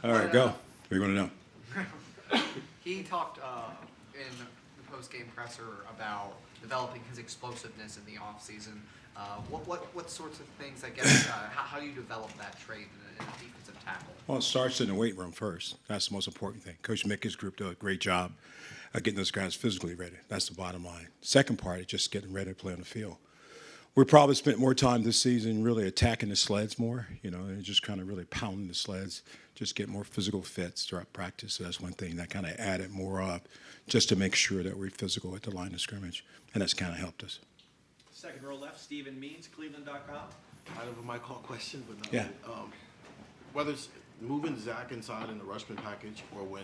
All right, go. What do you want to know? He talked in the post-game presser about developing his explosiveness in the offseason. What sorts of things, I guess, how do you develop that trait in a defensive tackle? Well, it starts in the weight room first. That's the most important thing. Coach Mickey's group do a great job of getting those guys physically ready. That's the bottom line. Second part is just getting ready to play on the field. We probably spent more time this season really attacking the sleds more, and just kind of really pounding the sleds, just get more physical fits throughout practice. So that's one thing that kind of added more up just to make sure that we're physical at the line of scrimmage, and that's kind of helped us. Second row left, Stephen Means, Cleveland.com. Kind of a Mike Hall question, but not Yeah. whether it's moving Zach inside in the rushman package, or when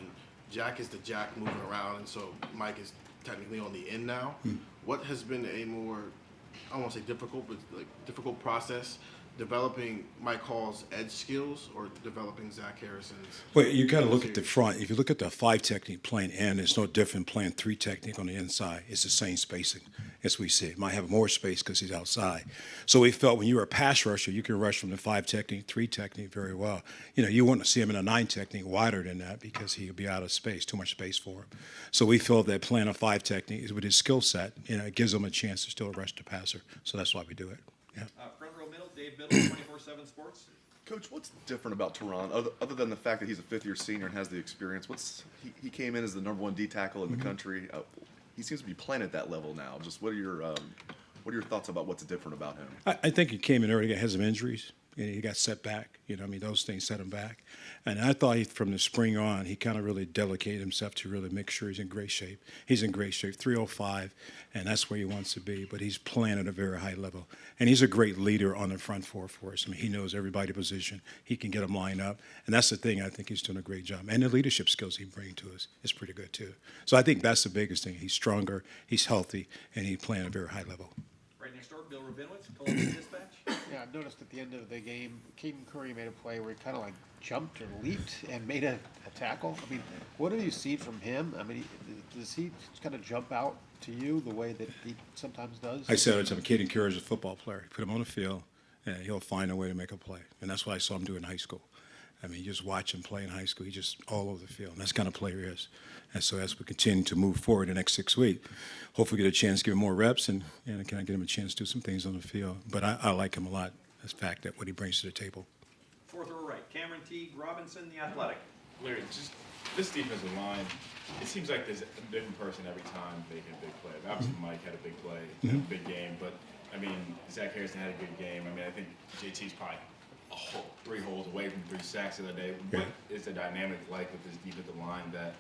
Jack is the Jack moving around, and so Mike is technically on the end now, what has been a more, I don't want to say difficult, but difficult process developing Mike Hall's edge skills or developing Zach Harrison's? Well, you got to look at the front. If you look at the 5 technique playing in, it's no different playing 3 technique on the inside. It's the same spacing as we see. It might have more space because he's outside. So we felt when you're a pass rusher, you can rush from the 5 technique, 3 technique very well. You want to see him in a 9 technique wider than that because he'll be out of space, too much space for him. So we feel that playing a 5 technique is with his skill set, it gives him a chance to still rush the passer. So that's why we do it. Yeah. Front row middle, Dave Biddle, 24/7 Sports. Coach, what's different about Tehran, other than the fact that he's a 5th-year senior and has the experience? He came in as the #1 D tackle in the country. He seems to be playing at that level now. Just what are your thoughts about what's different about him? I think he came in early, had some injuries, and he got set back. You know, I mean, those things set him back. And I thought from the spring on, he kind of really dedicated himself to really make sure he's in great shape. He's in great shape, 305, and that's where he wants to be. But he's playing at a very high level. And he's a great leader on the front four for us. I mean, he knows everybody position. He can get them lined up. And that's the thing. I think he's doing a great job. And the leadership skills he brings to us is pretty good, too. So I think that's the biggest thing. He's stronger, he's healthy, and he's playing at a very high level. Right next door, Bill Rabinowitz, Columbus Dispatch. Yeah, I noticed at the end of the game, Caden Curry made a play where he kind of like jumped or leaped and made a tackle. I mean, what have you seen from him? I mean, does he kind of jump out to you the way that he sometimes does? I said to him, Caden Curry is a football player. Put him on the field, and he'll find a way to make a play. And that's what I saw him do in high school. I mean, you just watch him play in high school. He's just all over the field. And that's the kind of player he is. And so as we continue to move forward the next 6 weeks, hopefully get a chance to give him more reps and kind of get him a chance to do some things on the field. But I like him a lot, the fact that what he brings to the table. Fourth row right, Cameron Teague Robinson, The Athletic. Larry, just this defensive line, it seems like there's a different person every time making a big play. Obviously, Mike had a big play, a big game, but I mean, Zach Harrison had a good game. I mean, I think JT's probably 3 holes away from 3 sacks the other day. What is the dynamic like with this defensive line that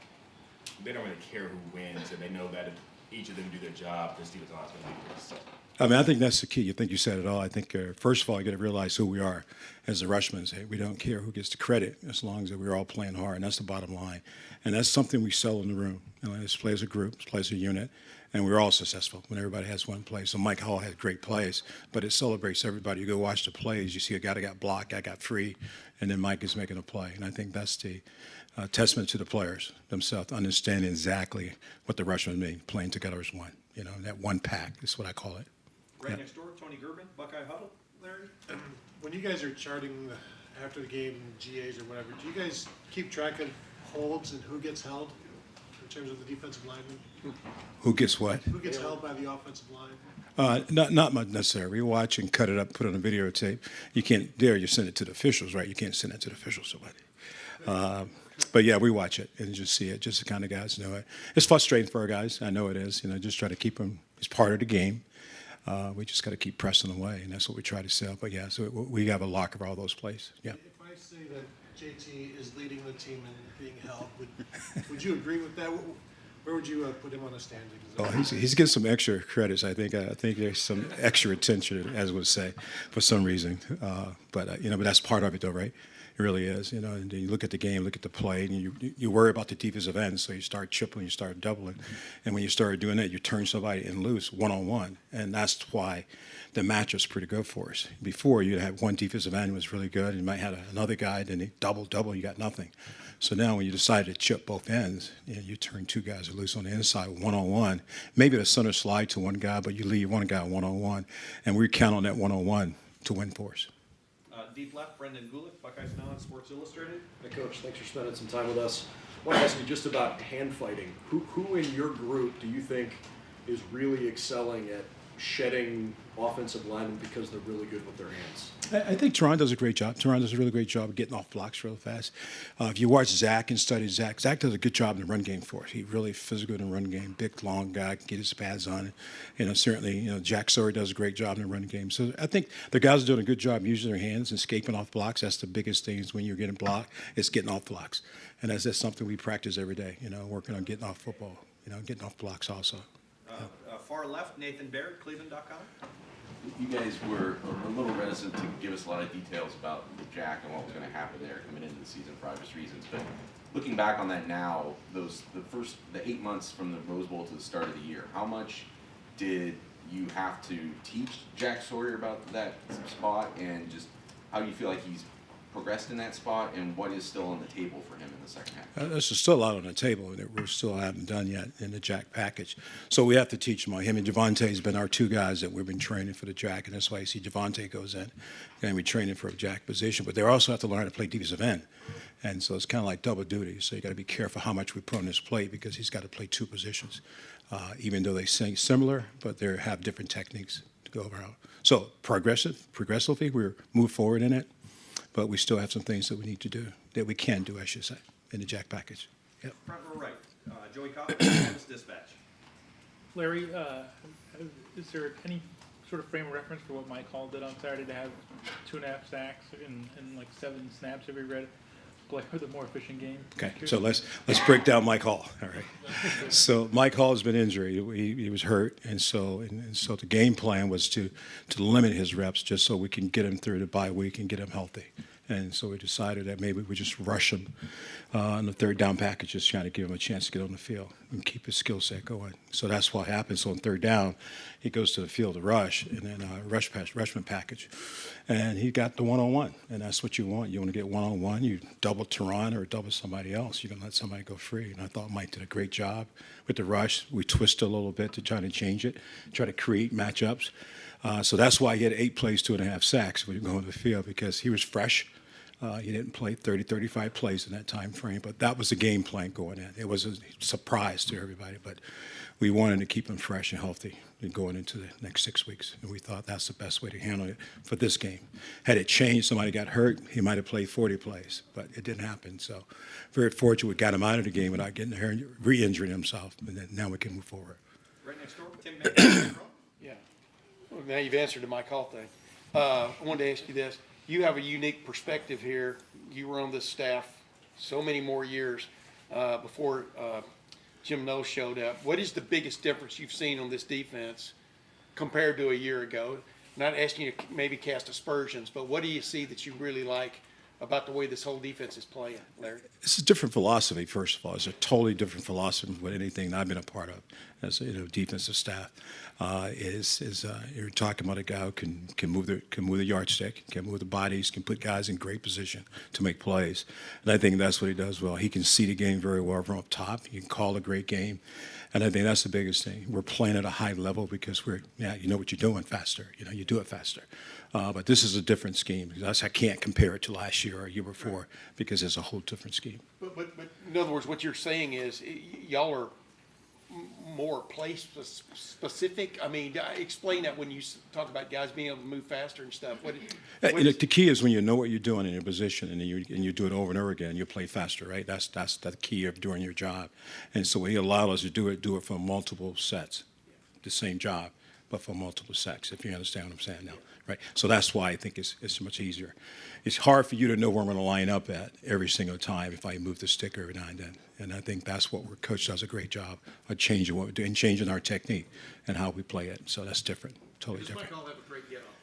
they don't really care who wins, and they know that if each of them do their job, this defensive line is going to be pretty solid? I mean, I think that's the key. I think you said it all. I think, first of all, you got to realize who we are as the Rushmen. Hey, we don't care who gets the credit as long as we're all playing hard, and that's the bottom line. And that's something we sell in the room. You know, let's play as a group, let's play as a unit, and we're all successful when everybody has one play. So Mike Hall has great plays, but it celebrates everybody. You go watch the plays, you see a guy that got blocked, guy got free, and then Mike is making a play. And I think that's the testament to the players themselves, understanding exactly what the Rushmen mean, playing together as one. You know, that one pack is what I call it. Right next door, Tony Gerben, Buckeye Huddle. Larry? When you guys are charting after the game, GAs or whatever, do you guys keep track of holds and who gets held in terms of the defensive lineman? Who gets what? Who gets held by the offensive line? Not much necessarily. We watch and cut it up, put it on a videotape. You can't dare you send it to the officials, right? You can't send it to the officials. But yeah, we watch it and just see it. Just the kind of guys know it. It's frustrating for our guys. I know it is. You know, just try to keep them. It's part of the game. We just got to keep pressing away, and that's what we try to sell. But yeah, so we have a lock of all those plays. Yeah. If I say that JT is leading the team and being held, would you agree with that? Where would you put him on the standings? Oh, he's getting some extra credits. I think there's some extra attention, as would say, for some reason. But that's part of it, though, right? It really is, you know. And then you look at the game, look at the play, and you worry about the defensive end, so you start tripling, you start doubling, and when you start doing that, you turn somebody in loose one-on-one, and that's why the matchup's pretty good for us. Before, you'd have one defensive end was really good, and you might have another guy, then they double, you got nothing. So now when you decide to chip both ends, you turn 2 guys loose on the inside one-on-one. Maybe the center slide to one guy, but you leave one guy one-on-one, and we count on that one-on-one to win for us. Deep left, Brendan Gulick, Buckeyes Now on Sports Illustrated. Hey, Coach, thanks for spending some time with us. I want to ask you just about hand fighting. Who in your group do you think is really excelling at shedding offensive linemen because they're really good with their hands? I think Teron does a great job. Teron does a really great job of getting off blocks real fast. If you watch Zach and study Zach does a good job in the run game for us. He really physical in the run game, big, long guy, can get his pads on it. Certainly, Jack Sawyer does a great job in the run game. So I think the guys are doing a good job using their hands and escaping off blocks. That's the biggest thing is when you're getting blocked, it's getting off blocks. And that's something we practice every day, working on getting off football, getting off blocks also. Far left, Nathan Baird, Cleveland.com. You guys were a little reticent to give us a lot of details about the Jack and what was going to happen there coming into the season for obvious reasons. But looking back on that now, the 8 months from the Rose Bowl to the start of the year, how much did you have to teach Jack Sawyer about that spot and just how you feel like he's progressed in that spot and what is still on the table for him in the second half? There's still a lot on the table that we still haven't done yet in the Jack package. So we have to teach him. Him and Javante has been our 2 guys that we've been training for the Jack, and that's why you see Javante goes in and we training for a Jack position. But they also have to learn how to play defensive end. And so it's kind of like double duty. So you got to be careful how much we put on his plate because he's got to play 2 positions, even though they sing similar, but they have different techniques to go around. So progressively, we're moved forward in it. But we still have some things that we need to do, that we can do, I should say, in the Jack package. Yep. Front row right, Joey Cobb, Columbus Dispatch. Larry, is there any sort of frame of reference for what Mike Hall did on Saturday to have 2.5 sacks and like 7 snaps every red play with a more efficient game? Okay, so let's break down Mike Hall. All right. So Mike Hall has been injured. He was hurt, and so the game plan was to limit his reps just so we can get him through the bye week and get him healthy. And so we decided that maybe we just rush him on the third down package, just trying to give him a chance to get on the field and keep his skill set going. So that's what happened. So on third down, he goes to the field to rush, and then rushman package. And he got the one-on-one, and that's what you want. You want to get one-on-one. You double Teron or double somebody else. You can let somebody go free. And I thought Mike did a great job with the rush. We twisted a little bit to try to change it, try to create matchups. So that's why he had 8 plays, 2.5 sacks when you go on the field, because he was fresh. He didn't play 30, 35 plays in that time frame, but that was the game plan going in. It was a surprise to everybody, but we wanted to keep him fresh and healthy and going into the next 6 weeks, and we thought that's the best way to handle it for this game. Had it changed, somebody got hurt, he might have played 40 plays, but it didn't happen. So very fortunate we got him out of the game without getting there and re-injuring himself, and then now we can move forward. Right next door, Tim Manning. Yeah. Well, now you've answered the Mike Hall thing. I wanted to ask you this. You have a unique perspective here. You were on this staff so many more years before Jim Knowles showed up. What is the biggest difference you've seen on this defense compared to a year ago? Not asking you to maybe cast aspersions, but what do you see that you really like about the way this whole defense is playing, Larry? It's a different philosophy, first of all. It's a totally different philosophy than anything that I've been a part of as defensive staff. You're talking about a guy who can move the yardstick, can move the bodies, can put guys in great position to make plays. And I think that's what he does well. He can see the game very well from up top. He can call a great game. And I think that's the biggest thing. We're playing at a high level because you know what you're doing faster. You do it faster. But this is a different scheme. I can't compare it to last year or a year before because it's a whole different scheme. But in other words, what you're saying is y'all are more place specific. I mean, explain that when you talk about guys being able to move faster and stuff. The key is when you know what you're doing in your position and you do it over and over again, you play faster, right? That's the key of doing your job. And so he allowed us to do it for multiple sets, the same job, but for multiple sets, if you understand what I'm saying now, right? So that's why I think it's much easier. It's hard for you to know where I'm going to line up at every single time if I move the stick every now and then. And I think that's what our coach does a great job of changing what we do and changing our technique and how we play it. So that's different, totally different. Mike Hall have a great get off?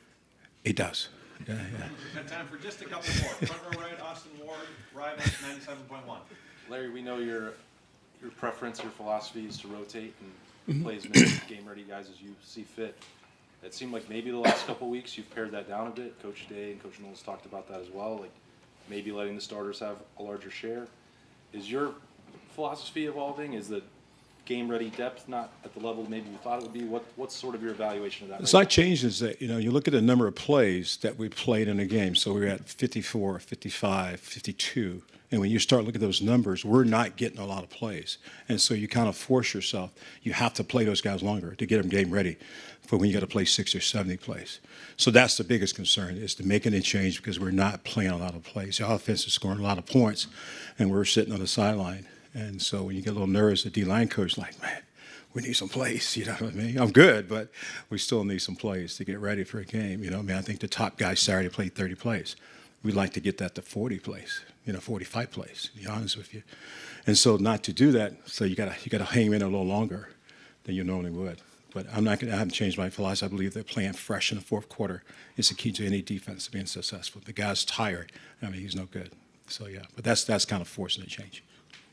He does. Yeah. We've got time for just a couple more. Front row right, Austin Ward, Rivals 97.1. Larry, we know your preference, your philosophy is to rotate and play as many game-ready guys as you see fit. It seemed like maybe the last couple of weeks you've pared that down a bit. Coach Day and Coach Knowles talked about that as well, like maybe letting the starters have a larger share. Is your philosophy evolving? Is the game-ready depth not at the level maybe you thought it would be? What's sort of your evaluation of that? It's not changed is that, you look at the number of plays that we played in a game. So we're at 54, 55, 52. And when you start looking at those numbers, we're not getting a lot of plays. And so you kind of force yourself. You have to play those guys longer to get them game ready for when you got to play 60 or 70 plays. So that's the biggest concern is to making a change because we're not playing a lot of plays. The offense is scoring a lot of points, and we're sitting on the sideline. And so when you get a little nervous, the D-line coach is like, man, we need some plays, you know what I mean? I'm good, but we still need some plays to get ready for a game. I think the top guy Saturday played 30 plays. We'd like to get that to 40 plays, 45 plays, to be honest with you. And so not to do that, so you gotta hang in a little longer than you normally would. But I haven't changed my philosophy. I believe that playing fresh in the fourth quarter is the key to any defense being successful. If the guy's tired, he's no good. So yeah, but that's kind of forcing a change.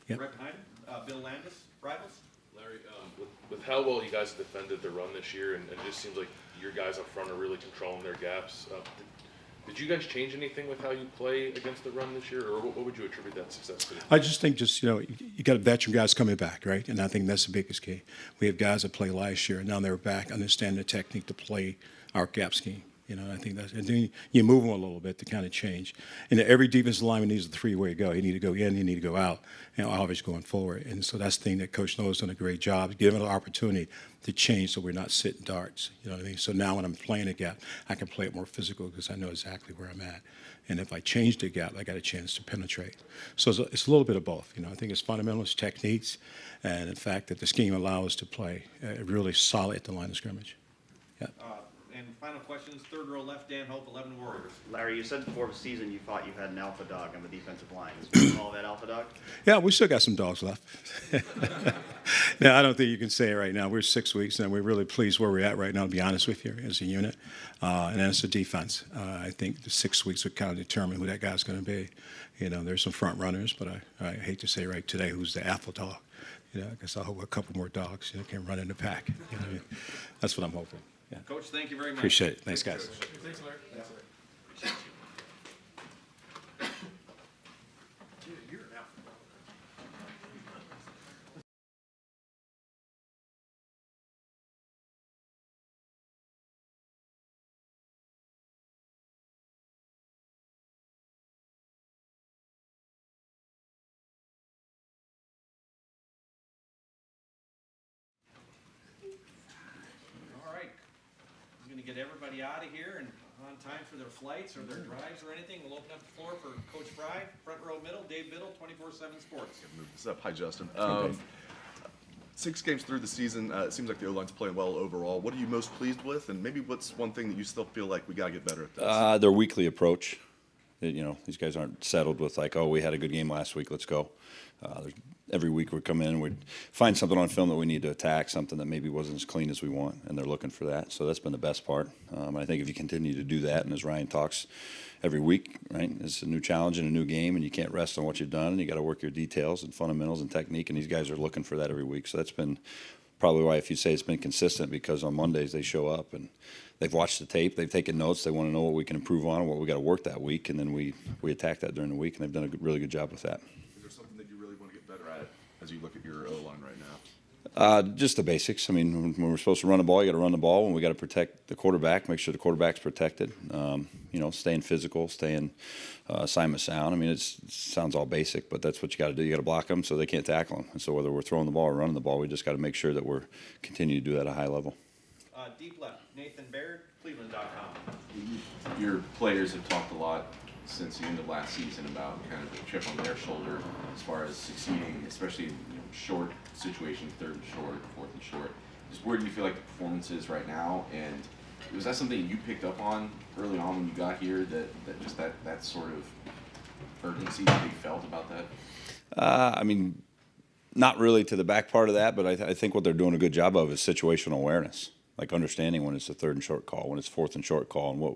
Yep. Right behind him, Bill Landis, Rivals. Larry, with how well you guys defended the run this year, and it just seems like your guys up front are really controlling their gaps. Did you guys change anything with how you play against the run this year, or what would you attribute that success to? I just think you got veteran guys coming back, right? And I think that's the biggest key. We have guys that played last year, and now they're back, understand the technique to play our gap scheme. I think that's, and then you move them a little bit to kind of change. And every defensive lineman needs a three-way go. You need to go in, you need to go out, and always going forward. And so that's the thing that Coach Knowles has done a great job, giving an opportunity to change so we're not sitting darts. You know what I mean? So now when I'm playing a gap, I can play it more physical because I know exactly where I'm at. And if I change the gap, I got a chance to penetrate. So it's a little bit of both. I think it's fundamentals, techniques, and the fact that the scheme allows us to play really solid at the line of scrimmage. Yeah. And final questions, third row left, Dan Hope, 11 Warriors. Larry, you said before the season you thought you had an alpha dog on the defensive line. Is all that alpha dog? Yeah, we still got some dogs left. No, I don't think you can say it right now. We're 6 weeks, and we're really pleased where we're at right now, to be honest with you, as a unit. And as the defense, I think the 6 weeks would kind of determine who that guy's going to be. You know, there's some front runners, but I hate to say right today who's the alpha dog. You know, I guess I'll hope a couple more dogs can run in the pack. You know what I mean? That's what I'm hoping. Yeah. Coach, thank you very much. Appreciate it. Thanks, guys. Thanks, Larry. All right. I'm going to get everybody out of here and on time for their flights or their drives or anything. We'll open up the floor for Coach Fry, front row middle, Dave Biddle, 24/7 Sports. Move this up. Hi, Justin. 6 games through the season, it seems like the O-line's playing well overall. What are you most pleased with? And maybe what's one thing that you still feel like we got to get better at this? Their weekly approach. You know, these guys aren't settled with like, oh, we had a good game last week, let's go. Every week we come in, we find something on film that we need to attack, something that maybe wasn't as clean as we want, and they're looking for that. So that's been the best part. I think if you continue to do that, and as Ryan talks every week, right, it's a new challenge and a new game, and you can't rest on what you've done, and you got to work your details and fundamentals and technique, and these guys are looking for that every week. So that's been probably why, if you say it's been consistent, because on Mondays they show up and they've watched the tape, they've taken notes, they want to know what we can improve on, what we got to work that week, and then we attack that during the week, and they've done a really good job with that. Is there something that you really want to get better at as you look at your O-line right now? Just the basics. I mean, when we're supposed to run the ball, you got to run the ball. When we got to protect the quarterback, make sure the quarterback's protected. You know, staying physical, staying assignment sound. I mean, it sounds all basic, but that's what you got to do. You got to block them so they can't tackle them. And so whether we're throwing the ball or running the ball, we just got to make sure that we're continuing to do that at a high level. Deep left, Nathan Baird, Cleveland.com. Your players have talked a lot since the end of last season about kind of the chip on their shoulder as far as succeeding, especially in short situations, third and short, fourth and short. Just where do you feel like the performance is right now? And was that something you picked up on early on when you got here, that sort of urgency that they felt about that? I mean, not really to the back part of that, but I think what they're doing a good job of is situational awareness. Like understanding when it's a third and short call, when it's fourth and short call, and what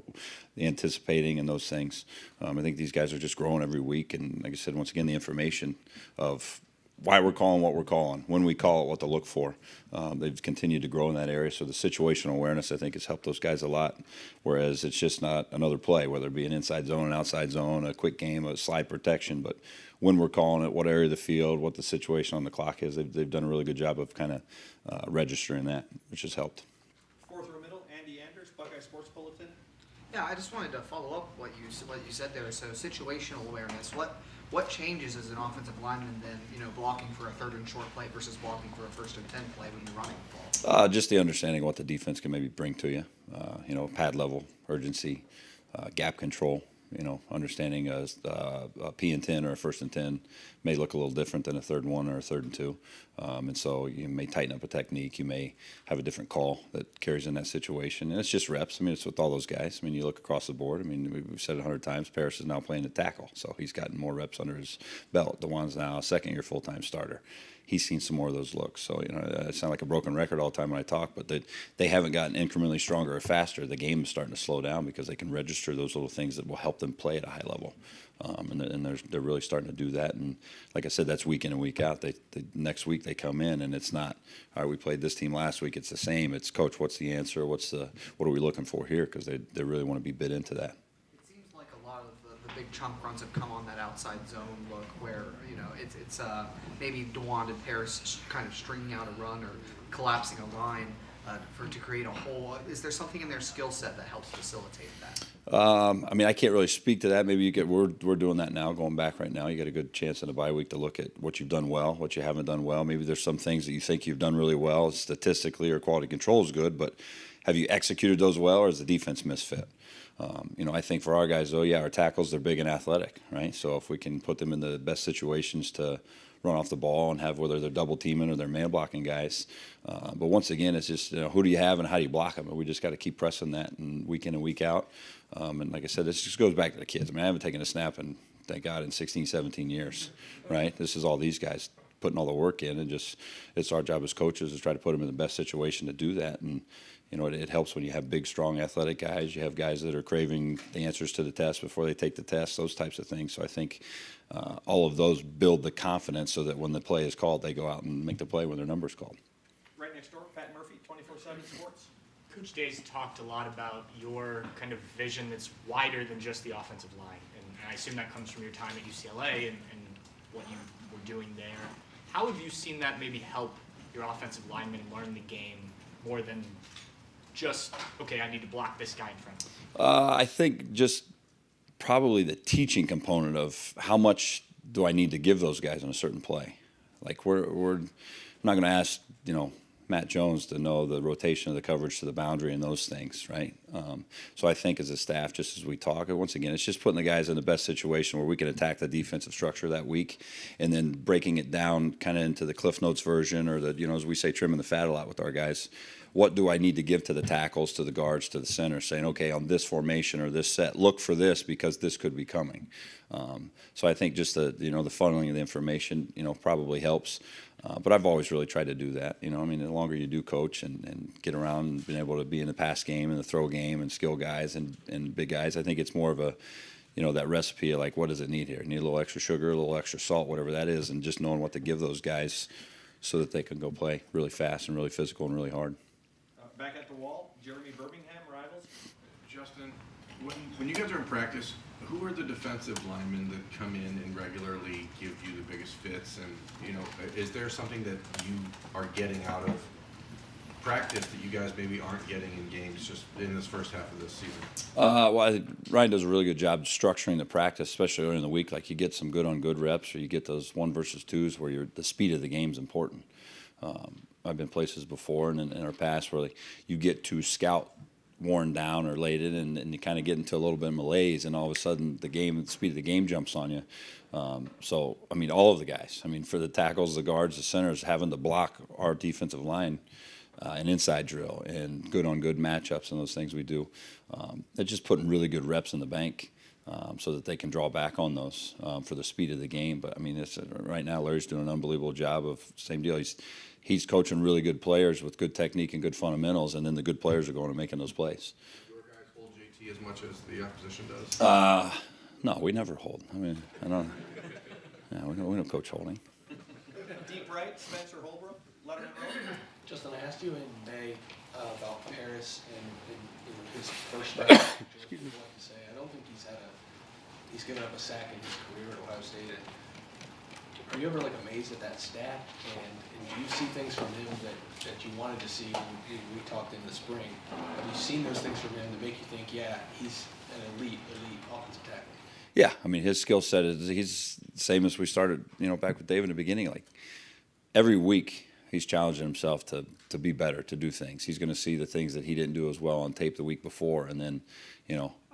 the anticipating and those things. I think these guys are just growing every week, and like I said, once again, the information of why we're calling what we're calling, when we call it, what to look for. They've continued to grow in that area, so the situational awareness, I think, has helped those guys a lot, whereas it's just not another play, whether it be an inside zone, an outside zone, a quick game, a slide protection, but when we're calling it, what area of the field, what the situation on the clock is, they've done a really good job of kind of registering that, which has helped. Fourth row middle, Andy Anders, Buckeye Sports Bulletin. Yeah, I just wanted to follow up what you said there. So situational awareness. What changes as an offensive lineman then, you know, blocking for a third and short play versus blocking for a first and 10 play when you're running the ball? Just the understanding of what the defense can maybe bring to you. You know, pad level, urgency, gap control. You know, understanding a P and 10 or a first and 10 may look a little different than a third and 1 or a third and 2. And so you may tighten up a technique. You may have a different call that carries in that situation. And it's just reps. I mean, it's with all those guys. I mean, you look across the board. I mean, we've said it 100 times. Paris is now playing the tackle. So he's gotten more reps under his belt. DeJuan's now a second-year full-time starter. He's seen some more of those looks. So, you know, I sound like a broken record all the time when I talk, but they haven't gotten incrementally stronger or faster. The game is starting to slow down because they can register those little things that will help them play at a high level. And they're really starting to do that. And like I said, that's week in and week out. They next week they come in and it's not, all right, we played this team last week. It's the same. It's, Coach, what's the answer? What are we looking for here? Because they really want to be bid into that. It seems like a lot of the big chunk runs have come on that outside zone look where, you know, it's maybe DeJuan and Paris kind of stringing out a run or collapsing a line to create a hole. Is there something in their skill set that helps facilitate that? I mean, I can't really speak to that. Maybe we're doing that now, going back right now. You get a good chance in the bye week to look at what you've done well, what you haven't done well. Maybe there's some things that you think you've done really well statistically or quality control is good, but have you executed those well, or is the defense misfit? I think for our guys, though, yeah, our tackles, they're big and athletic, right? So if we can put them in the best situations to run off the ball and have whether they're double teaming or they're man blocking guys. But once again, it's just, who do you have and how do you block them? And we just got to keep pressing that and week in and week out. And like I said, this just goes back to the kids. I mean, I haven't taken a snap in, thank God, in 16, 17 years, right? This is all these guys putting all the work in, and just it's our job as coaches to try to put them in the best situation to do that. And it helps when you have big, strong, athletic guys. You have guys that are craving the answers to the test before they take the test, those types of things. So I think all of those build the confidence so that when the play is called, they go out and make the play when their number's called. Right next door, Pat Murphy, 24/7 Sports. Coach Day's talked a lot about your kind of vision that's wider than just the offensive line. And I assume that comes from your time at UCLA and what you were doing there. How have you seen that maybe help your offensive linemen learn the game more than just, okay, I need to block this guy in front of me? I think just probably the teaching component of how much do I need to give those guys on a certain play. Like we're not going to ask, Matt Jones to know the rotation of the coverage to the boundary and those things, right? So I think as a staff, just as we talk, and once again, it's just putting the guys in the best situation where we can attack the defensive structure that week, and then breaking it down kind of into the Cliff Notes version, or the, as we say, trimming the fat a lot with our guys. What do I need to give to the tackles, to the guards, to the center, saying, okay, on this formation or this set, look for this because this could be coming. So I think just the funneling of the information, probably helps. But I've always really tried to do that. The longer you do coach and get around and been able to be in the pass game and the throw game and skill guys and big guys, I think it's more of a, that recipe of like, what does it need here? Need a little extra sugar, a little extra salt, whatever that is, and just knowing what to give those guys so that they can go play really fast and really physical and really hard. Back at the wall, Jeremy Birmingham, Rivals. Justin, when you guys are in practice, who are the defensive linemen that come in and regularly give you the biggest fits? And, is there something that you are getting out of practice that you guys maybe aren't getting in games just in this first half of this season? Well, I think Ryan does a really good job structuring the practice, especially early in the week. Like you get some good on good reps, or you get those 1 versus 2s where the speed of the game is important. I've been places before and in our past where you get to scout worn down or laid in, and you kind of get into a little bit of malaise, and all of a sudden the speed of the game jumps on you. So, all of the guys, for the tackles, the guards, the centers, having to block our defensive line, an inside drill and good on good matchups and those things we do. They're just putting really good reps in the bank. So that they can draw back on those for the speed of the game. But right now Larry's doing an unbelievable job of same deal. He's coaching really good players with good technique and good fundamentals, and then the good players are going and making those plays. Do your guys hold JT as much as the opposition does? No, we never hold. I don't. Yeah, we don't coach holding. Deep right, Spencer Holbrook, Lettermen Row. Justin, I asked you in May about Paris and his first start. Excuse me. What to say? I don't think he's given up a sack in his career at Ohio State. Are you ever amazed at that stat? And do you see things from him that you wanted to see? We talked in the spring. Have you seen those things from him that make you think, yeah, he's an elite offensive tackle? Yeah, his skill set he's the same as we started, back with Dave in the beginning. Like every week, he's challenging himself to be better, to do things. He's going to see the things that he didn't do as well on tape the week before, and then,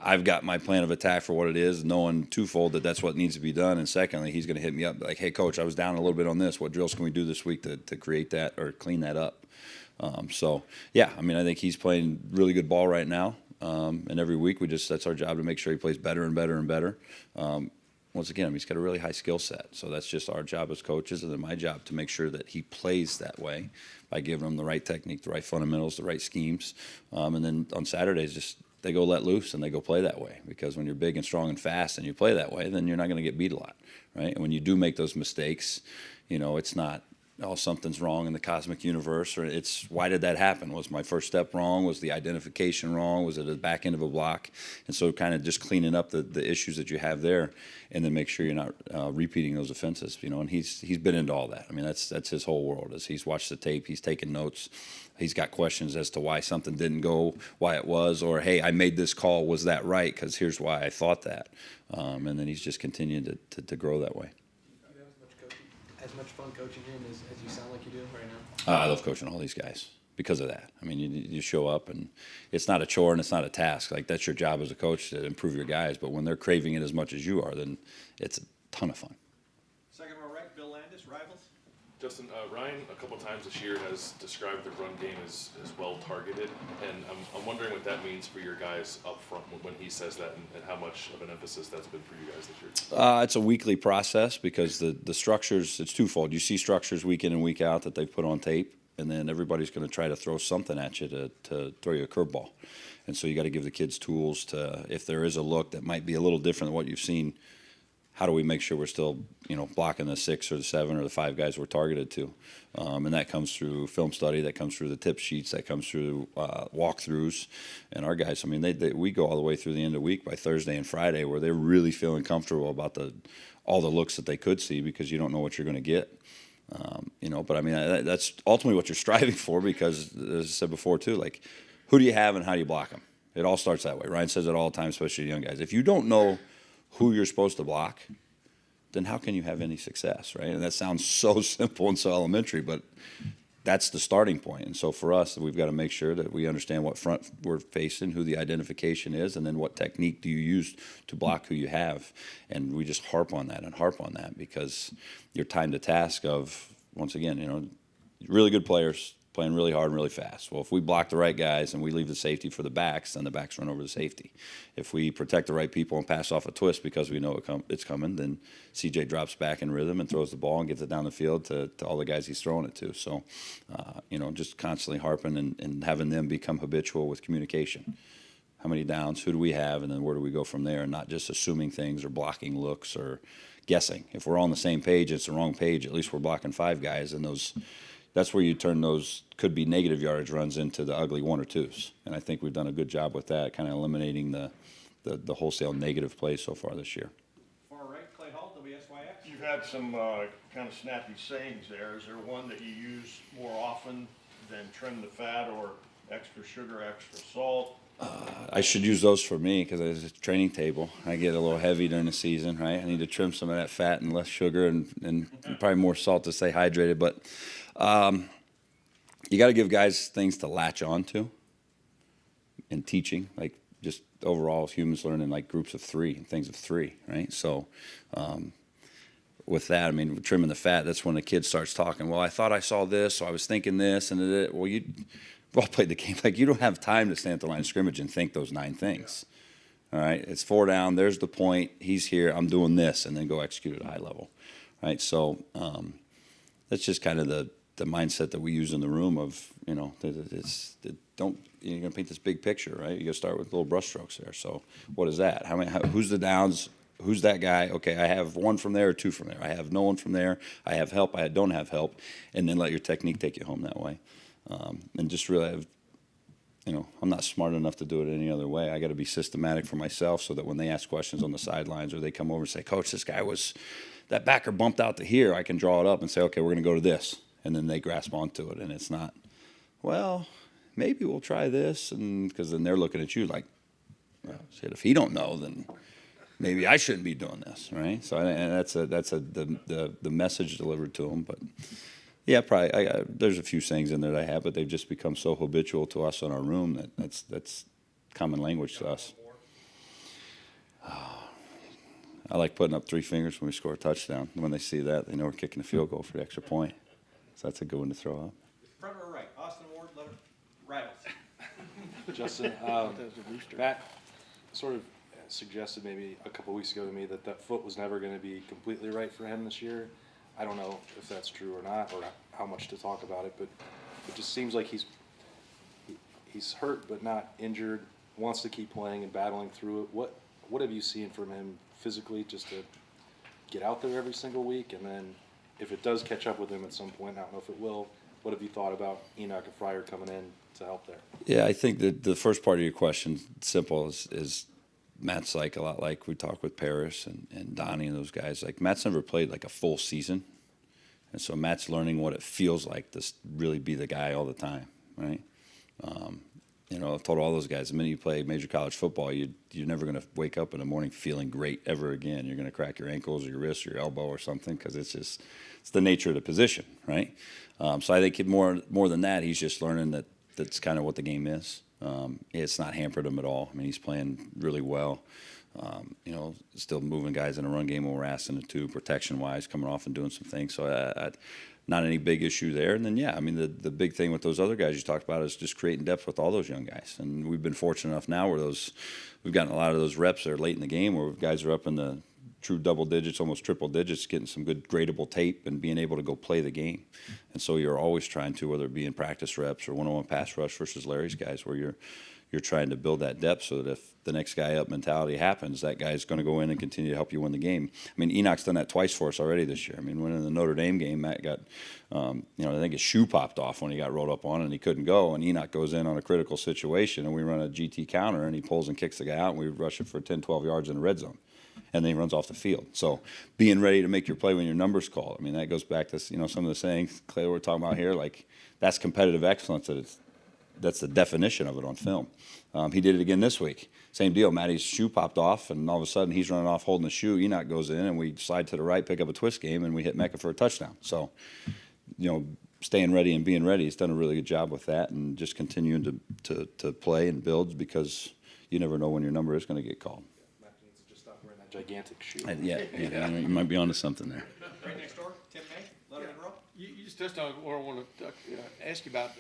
I've got my plan of attack for what it is, knowing twofold that that's what needs to be done, and secondly, he's going to hit me up like, hey, coach, I was down a little bit on this. What drills can we do this week to create that or clean that up? So, yeah, I think he's playing really good ball right now, and every week that's our job to make sure he plays better and better and better. Once again, he's got a really high skill set, so that's just our job as coaches, and then my job to make sure that he plays that way by giving him the right technique, the right fundamentals, the right schemes, and then on Saturdays, they go let loose and they go play that way, because when you're big and strong and fast and you play that way, then you're not going to get beat a lot, right? And when you do make those mistakes, it's not, something's wrong in the cosmic universe, or it's, why did that happen? Was my first step wrong? Was the identification wrong? Was it the back end of a block? And so kind of just cleaning up the issues that you have there, and then make sure you're not repeating those offenses, and he's been into all that. That's his whole world, is he's watched the tape, he's taken notes, he's got questions as to why something didn't go, why it was, or, hey, I made this call, was that right? Because here's why I thought that. And then he's just continuing to grow that way. As much fun coaching him as you sound like you do right now? I love coaching all these guys. because of that. I mean, you show up, and it's not a chore and it's not a task. Like, that's your job as a coach to improve your guys. But when they're craving it as much as you are, then it's a ton of fun. Second row right, Bill Landis, Rivals. Justin, Ryan a couple times this year has described the run game as well targeted, and I'm wondering what that means for your guys up front when he says that, and how much of an emphasis that's been for you guys this year. It's a weekly process because the structures, it's twofold. You see structures week in and week out that they've put on tape, and then everybody's going to try to throw something at you to throw you a curveball. And so you got to give the kids tools to, if there is a look that might be a little different than what you've seen, how do we make sure we're still, blocking the 6 or the 7 or the 5 guys we're targeted to? And that comes through film study, that comes through the tip sheets, that comes through walkthroughs. And our guys, I mean, we go all the way through the end of the week by Thursday and Friday where they're really feeling comfortable about all the looks that they could see because you don't know what you're going to get. But I mean, that's ultimately what you're striving for because, as I said before too, like, who do you have and how do you block them? It all starts that way. Ryan says it all the time, especially to young guys. If you don't know who you're supposed to block, then how can you have any success, right? And that sounds so simple and so elementary, but that's the starting point. And so for us, we've got to make sure that we understand what front we're facing, who the identification is, and then what technique do you use to block who you have. And we just harp on that because you're timed to task of, once again, really good players playing really hard and really fast. Well, if we block the right guys and we leave the safety for the backs, then the backs run over the safety. If we protect the right people and pass off a twist because we know it's coming, then CJ drops back in rhythm and throws the ball and gets it down the field to all the guys he's throwing it to. So, just constantly harping and having them become habitual with communication. How many downs, who do we have, and then where do we go from there, and not just assuming things or blocking looks or guessing. If we're all on the same page, it's the wrong page, at least we're blocking 5 guys, and that's where you turn those could be negative yardage runs into the ugly 1 or 2s. And I think we've done a good job with that, kind of eliminating the wholesale negative plays so far this year. Far right, Clay Hall, WSYX. You've had some kind of snappy sayings there. Is there one that you use more often than trim the fat or extra sugar, extra salt? I should use those for me because as a training table, I get a little heavy during the season, right? I need to trim some of that fat and less sugar and probably more salt to stay hydrated. But you got to give guys things to latch on to in teaching, like just overall humans learn in like groups of 3 and things of 3, right? So with that, I mean, trimming the fat, that's when the kid starts talking, well, I thought I saw this, so I was thinking this, and well, we've all played the game. Like, you don't have time to stand at the line of scrimmage and think those 9 things. All right, it's 4 down, there's the point, he's here, I'm doing this, and then go execute at a high level, right? So that's just kind of the mindset that we use in the room of, you're going to paint this big picture, right? You got to start with little brush strokes there. So what is that? Who's the downs? Who's that guy? Okay, I have 1 from there or 2 from there. I have no one from there. I have help. I don't have help. And then let your technique take you home that way. And just really have, I'm not smart enough to do it any other way. I got to be systematic for myself so that when they ask questions on the sidelines or they come over and say, Coach, that backer bumped out to here, I can draw it up and say, okay, we're going to go to this. And then they grasp onto it. And it's not, well, maybe we'll try this. And because then they're looking at you like, well, shit, if he don't know, then maybe I shouldn't be doing this, right? So and that's the message delivered to them. But yeah, probably there's a few things in there that I have, but they've just become so habitual to us in our room that that's common language to us. I like putting up 3 fingers when we score a touchdown. When they see that, they know we're kicking a field goal for the extra point. So that's a good one to throw up. Front or right, Austin Ward, Rivals. Justin, Matt sort of suggested maybe a couple weeks ago to me that foot was never going to be completely right for him this year. I don't know if that's true or not, or how much to talk about it, but it just seems like he's hurt but not injured, wants to keep playing and battling through it. What have you seen from him physically just to get out there every single week? And then if it does catch up with him at some point, I don't know if it will, what have you thought about Enoch and Fryer coming in to help there? Yeah, I think that the first part of your question, simple, is Matt's like a lot like we talked with Paris and Donnie and those guys. Like, Matt's never played like a full season. And so Matt's learning what it feels like to really be the guy all the time, right? You know, I've told all those guys, the minute you play major college football, you're never going to wake up in the morning feeling great ever again. You're going to crack your ankles or your wrist or your elbow or something because it's the nature of the position, right? So I think more than that, he's just learning that's kind of what the game is. It's not hampered him at all. I mean, he's playing really well. You know, still moving guys in the run game when we're asking him to, protection-wise, coming off and doing some things. So not any big issue there. And then, yeah, I mean, the big thing with those other guys you talked about is just creating depth with all those young guys. And we've been fortunate enough now where we've gotten a lot of those reps there late in the game where guys are up in the true double digits, almost triple digits, getting some good gradable tape and being able to go play the game. And so you're always trying to, whether it be in practice reps or one-on-one pass rush versus Larry's guys, where you're trying to build that depth so that if the next guy up mentality happens, that guy's going to go in and continue to help you win the game. I mean, Enoch's done that twice for us already this year. I mean, when in the Notre Dame game, Matt got, I think his shoe popped off when he got rolled up on and he couldn't go, and Enoch goes in on a critical situation, and we run a GT counter, and he pulls and kicks the guy out, and we rush it for 10, 12 yards in the red zone. And then he runs off the field. So being ready to make your play when your number's called. I mean, that goes back to, some of the sayings, Clay, we're talking about here, like that's competitive excellence. That's the definition of it on film. He did it again this week. Same deal. Matty's shoe popped off, and all of a sudden he's running off holding the shoe. Enoch goes in, and we slide to the right, pick up a twist game, and we hit Mecca for a touchdown. So, staying ready and being ready, he's done a really good job with that, and just continuing to play and build because you never know when your number is going to get called. Matt needs to just stop wearing that gigantic shoe. Yeah, you might be onto something there. Right next door, Tim May, Lettermen Row. You just touched on what I want to ask you about.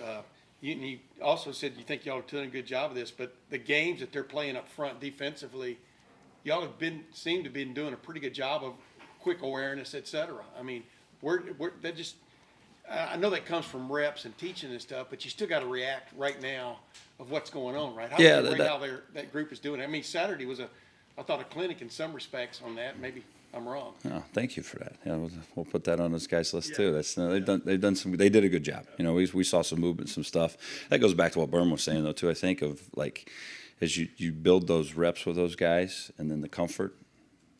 You also said you think y'all are doing a good job of this, but the games that they're playing up front defensively, y'all have seem to be doing a pretty good job of quick awareness, et cetera. I mean, that just I know that comes from reps and teaching and stuff, but you still got to react right now of what's going on, right? How do you rate how that group is doing? I mean, Saturday was I thought a clinic in some respects on that. Maybe I'm wrong. Oh, thank you for that. Yeah, we'll put that on this guy's list too. That's they did a good job. We saw some movement, some stuff. That goes back to what Berm was saying though too. I think of like as you build those reps with those guys and then the comfort,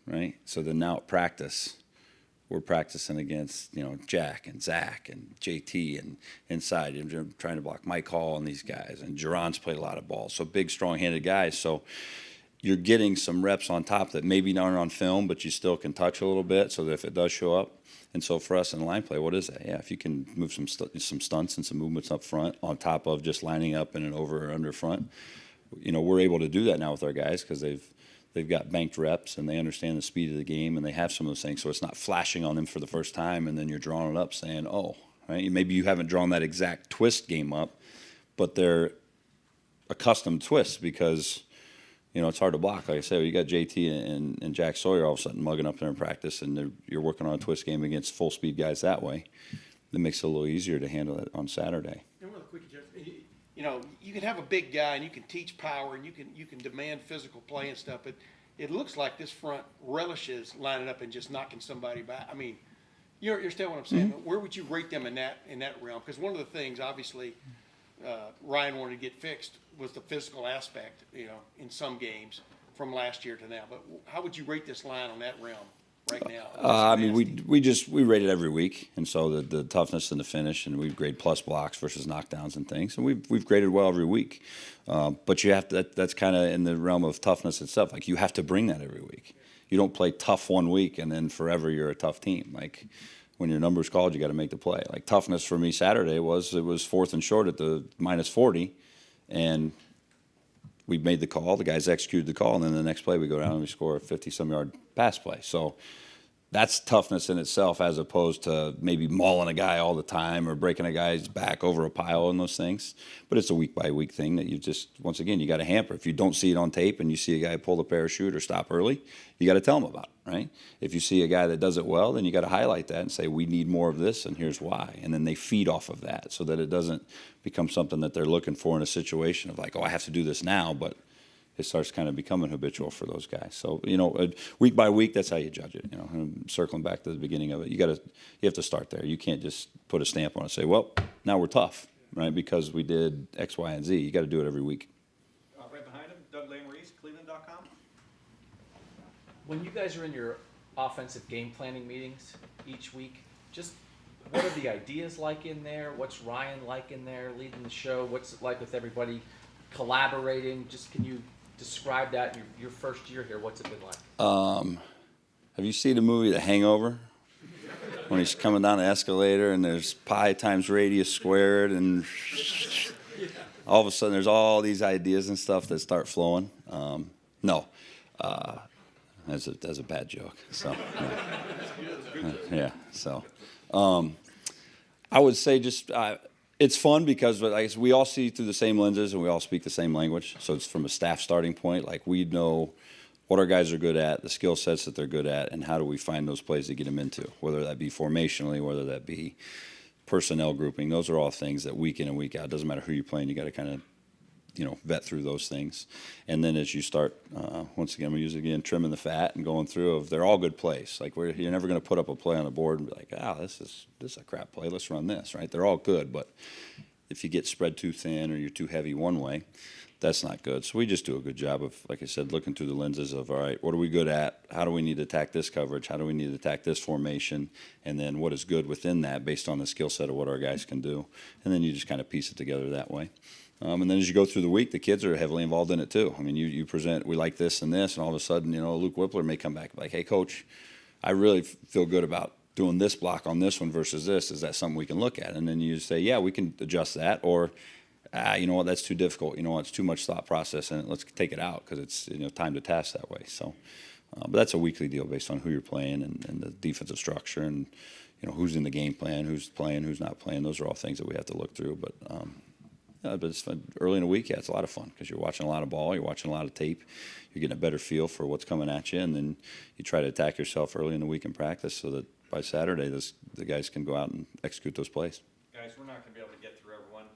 right? So then now at practice, we're practicing against Jack and Zach and JT and inside and trying to block Mike Hall and these guys, and Jerron's played a lot of balls. So big, strong-handed guys. So you're getting some reps on top that maybe aren't on film, but you still can touch a little bit so that if it does show up. And so for us in line play, what is that? Yeah, if you can move some stunts and some movements up front on top of just lining up in an over or under front, we're able to do that now with our guys because they've got banked reps and they understand the speed of the game and they have some of those things. So it's not flashing on them for the first time and then you're drawing it up saying, oh, right? Maybe you haven't drawn that exact twist game up, but they're accustomed twists because – it's hard to block. Like I said, you got JT and Jack Sawyer all of a sudden mugging up there in practice, and you're working on a twist game against full speed guys that way. That makes it a little easier to handle it on Saturday. And real quick, Jeff, you can have a big guy and you can teach power and you can demand physical play and stuff, but it looks like this front relishes lining up and just knocking somebody back. I mean, you understand what I'm saying? Mm-hmm. Where would you rate them in that realm? Because one of the things, obviously, Ryan wanted to get fixed was the physical aspect, in some games from last year to now. But how would you rate this line on that realm right now? I mean, we rate it every week, and so the toughness and the finish, and we grade plus blocks versus knockdowns and things, and we've graded well every week. But you have to. That's kind of in the realm of toughness itself. Like you have to bring that every week. You don't play tough one week and then forever you're a tough team. Like when your number's called, you got to make the play. Like toughness for me Saturday was 4th and short at the -40, and we made the call. The guys executed the call, and then the next play we go down and we score a 50-some yard pass play. So that's toughness in itself, as opposed to maybe mauling a guy all the time or breaking a guy's back over a pile and those things. But it's a week by week thing that you just, once again, you got to hamper. If you don't see it on tape and you see a guy pull the parachute or stop early, you got to tell him about it, right? If you see a guy that does it well, then you got to highlight that and say, we need more of this and here's why. And then they feed off of that so that it doesn't become something that they're looking for in a situation of like, oh, I have to do this now, but it starts kind of becoming habitual for those guys. So, week by week, that's how you judge it. And circling back to the beginning of it, you have to start there. You can't just put a stamp on it and say, well, now we're tough, right? Because we did X, Y, and Z. You got to do it every week. Right behind him, Doug Lamreese, Cleveland.com. When you guys are in your offensive game planning meetings each week, just what are the ideas like in there? What's Ryan like in there leading the show? What's it like with everybody collaborating? Just can you describe that, your first year here? What's it been like? Have you seen the movie The Hangover? When he's coming down the escalator and there's pi times radius squared, and all of a sudden there's all these ideas and stuff that start flowing. No, that's a bad joke. So yeah, so I would say just it's fun because I guess we all see through the same lenses and we all speak the same language. So it's from a staff starting point, like we know what our guys are good at, the skill sets that they're good at, and how do we find those plays to get them into, whether that be formationally, whether that be personnel grouping. Those are all things that week in and week out, doesn't matter who you're playing, you got to kind of, vet through those things. And then as you start, once again, we use it again, trimming the fat and going through, they're all good plays. Like you're never going to put up a play on the board and be like, this is a crap play, let's run this, right? They're all good, but if you get spread too thin or you're too heavy one way, that's not good. So we just do a good job of, like I said, looking through the lenses of, all right, what are we good at? How do we need to attack this coverage? How do we need to attack this formation? And then what is good within that based on the skill set of what our guys can do? And then you just kind of piece it together that way. And then as you go through the week, the kids are heavily involved in it too. I mean, you present, we like this and this, and all of a sudden, Luke Whippler may come back like, hey, coach, I really feel good about doing this block on this one versus this. Is that something we can look at? And then you say, yeah, we can adjust that. Or you know what, that's too difficult. You know what, it's too much thought process in it. Let's take it out because it's time to task that way. So, but that's a weekly deal based on who you're playing and the defensive structure and who's in the game plan, who's playing, who's not playing. Those are all things that we have to look through. But it's fun. Early in the week, it's a lot of fun because you're watching a lot of ball, you're watching a lot of tape, you're getting a better feel for what's coming at you, and then you try to attack yourself early in the week in practice so that by Saturday the guys can go out and execute those plays. Guys, we're not going to be able to get through everyone,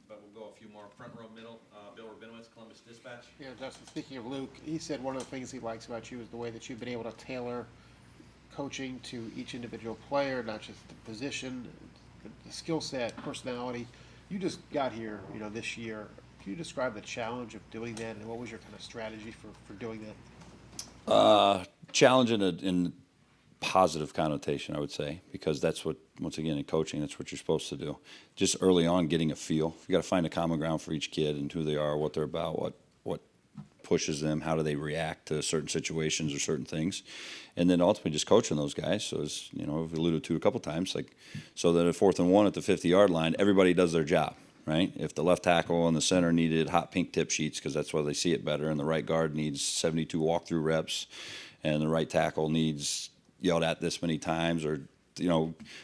but we'll go a few more. Front row middle, Bill Rabinowitz, Columbus Dispatch. Yeah, Justin, speaking of Luke, he said one of the things he likes about you is the way that you've been able to tailor coaching to each individual player, not just the position, the skill set, personality. You just got here, this year. Can you describe the challenge of doing that, and what was your kind of strategy for doing that? Challenge in positive connotation, I would say, because that's what, once again, in coaching, that's what you're supposed to do. Just early on, getting a feel. You got to find a common ground for each kid and who they are, what they're about, what pushes them, how do they react to certain situations or certain things, and then ultimately just coaching those guys. So as we've alluded to a couple times, like so that at 4th and 1 at the 50-yard line, everybody does their job, right? If the left tackle and the center needed hot pink tip sheets because that's why they see it better, and the right guard needs 72 walkthrough reps, and the right tackle needs yelled at this many times or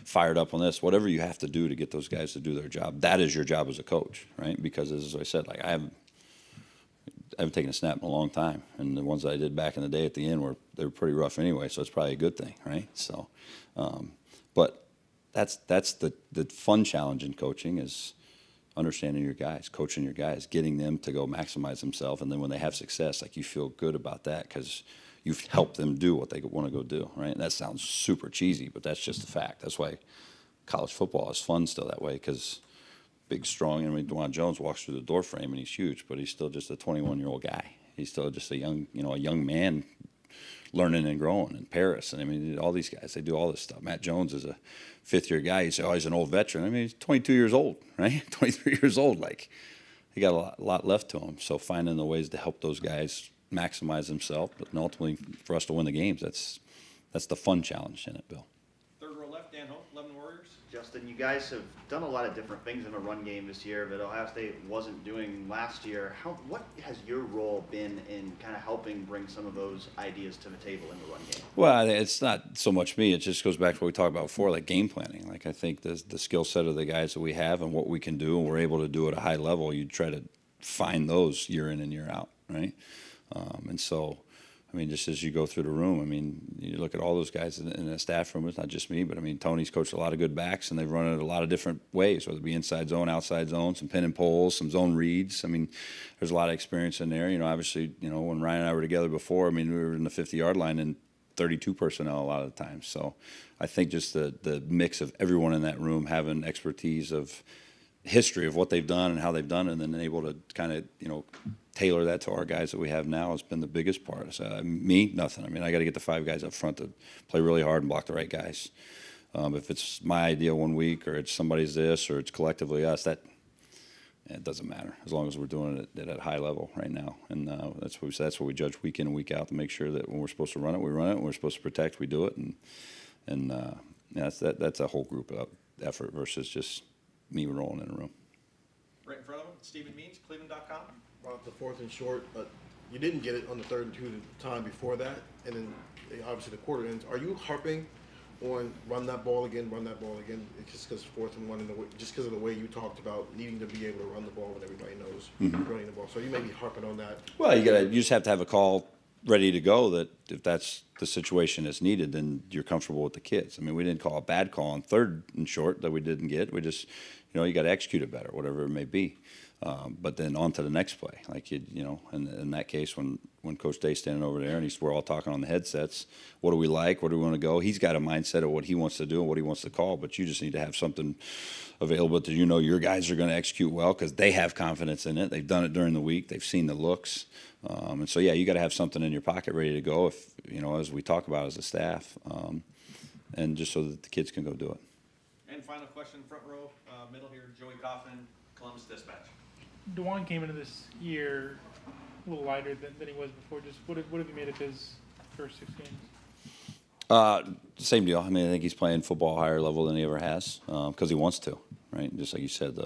fired up on this, whatever you have to do to get those guys to do their job, that is your job as a coach, right? Because as I said, like I haven't taken a snap in a long time, and the ones that I did back in the day at the end they were pretty rough anyway, so it's probably a good thing, right? So, but that's the fun challenge in coaching is understanding your guys, coaching your guys, getting them to go maximize themselves, and then when they have success, like you feel good about that because you've helped them do what they want to go do, right? And that sounds super cheesy, but that's just a fact. That's why college football is fun still that way because big, strong. Dwan Jones walks through the door frame and he's huge, but he's still just a 21-year-old guy. He's still just a young man learning and growing. And Paris, and all these guys, they do all this stuff. Matt Jones is a 5th-year guy. You say, oh, he's an old veteran. He's 22 years old, right? 23 years old. Like, he got a lot left to him. So finding the ways to help those guys maximize themselves, but ultimately for us to win the games, that's the fun challenge in it, Bill. Third row left, Dan Hope, Lettermen Warriors. Justin, you guys have done a lot of different things in the run game this year that Ohio State wasn't doing last year. What has your role been in kind of helping bring some of those ideas to the table in the run game? Well, it's not so much me. It just goes back to what we talked about before, like game planning. Like I think the skill set of the guys that we have and what we can do, and we're able to do at a high level, you try to find those year in and year out, right? And so, just as you go through the room, you look at all those guys in the staff room. It's not just me, but Tony's coached a lot of good backs, and they've run it a lot of different ways, whether it be inside zone, outside zone, some pin and pulls, some zone reads. There's a lot of experience in there. Obviously, when Ryan and I were together before, we were in the 50-yard line and 32 personnel a lot of the time. So I think just the mix of everyone in that room having expertise of history of what they've done and how they've done it, and then able to kind of, tailor that to our guys that we have now has been the biggest part. So, me, nothing. I got to get the 5 guys up front to play really hard and block the right guys. If it's my idea one week or it's somebody's this or it's collectively us, it doesn't matter as long as we're doing it at a high level right now. And that's what we say. That's what we judge week in and week out to make sure that when we're supposed to run it, we run it. When we're supposed to protect, we do it. And yeah, that's a whole group effort versus just me rolling in a room. Right in front of him, Stephen Means, Cleveland.com. About the 4th and short, but you didn't get it on the 3rd and 2 time before that, and then obviously the quarter ends. Are you harping on run that ball again? It's just because 4th and 1, and just because of the way you talked about needing to be able to run the ball when everybody knows running the ball. So you may be harping on that. Well, you just have to have a call ready to go that if that's the situation that's needed, then you're comfortable with the kids. I mean, we didn't call a bad call on 3rd and short that we didn't get. We just, you got to execute it better, whatever it may be. But then on to the next play. Like, in that case, when Coach Day's standing over there and we're all talking on the headsets, what do we like? Where do we want to go? He's got a mindset of what he wants to do and what he wants to call, but you just need to have something available that your guys are going to execute well because they have confidence in it. They've done it during the week. They've seen the looks. And so, yeah, you got to have something in your pocket ready to go if, as we talk about as a staff, and just so that the kids can go do it. And final question, front row, middle here, Joey Coffin, Columbus Dispatch. Dewan came into this year a little lighter than he was before. Just what have you made of his first 6 games? Same deal. I mean, I think he's playing football higher level than he ever has because he wants to, right? Just like you said,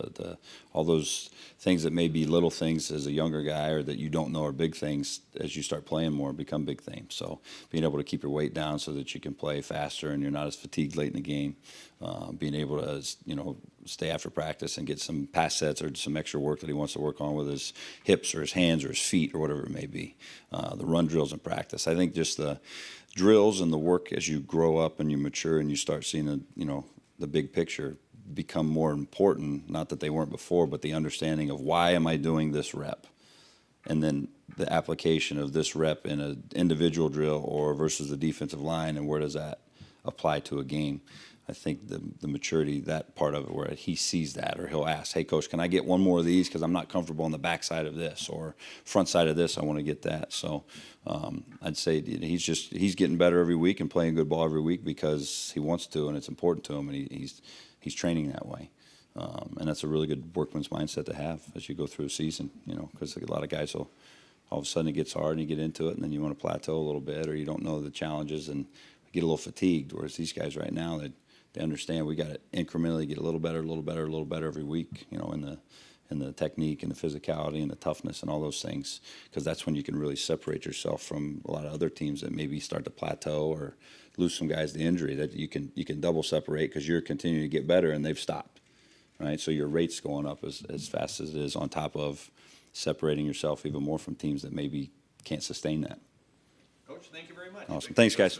all those things that may be little things as a younger guy or that you don't know are big things, as you start playing more, become big things. So being able to keep your weight down so that you can play faster and you're not as fatigued late in the game, being able to, stay after practice and get some pass sets or some extra work that he wants to work on with his hips or his hands or his feet or whatever it may be. The run drills in practice. I think just the drills and the work as you grow up and you mature and you start seeing the big picture become more important. Not that they weren't before, but the understanding of why am I doing this rep, and then the application of this rep in an individual drill or versus the defensive line, and where does that apply to a game. I think the maturity, that part of it, where he sees that, or he'll ask, "Hey, coach, can I get one more of these because I'm not comfortable on the back side of this or front side of this? I want to get that." So I'd say he's getting better every week and playing good ball every week because he wants to and it's important to him, and he's training that way. And that's a really good workman's mindset to have as you go through a season, because a lot of guys will all of a sudden it gets hard and you get into it and then you want to plateau a little bit or you don't know the challenges and get a little fatigued. Whereas these guys right now, they understand we got to incrementally get a little better every week, in the technique and the physicality and the toughness and all those things, because that's when you can really separate yourself from a lot of other teams that maybe start to plateau or lose some guys to injury. That you can double separate because you're continuing to get better and they've stopped, right? So your rate's going up as fast as it is, on top of separating yourself even more from teams that maybe can't sustain that. Coach, thank you very much. Awesome. Thanks, guys.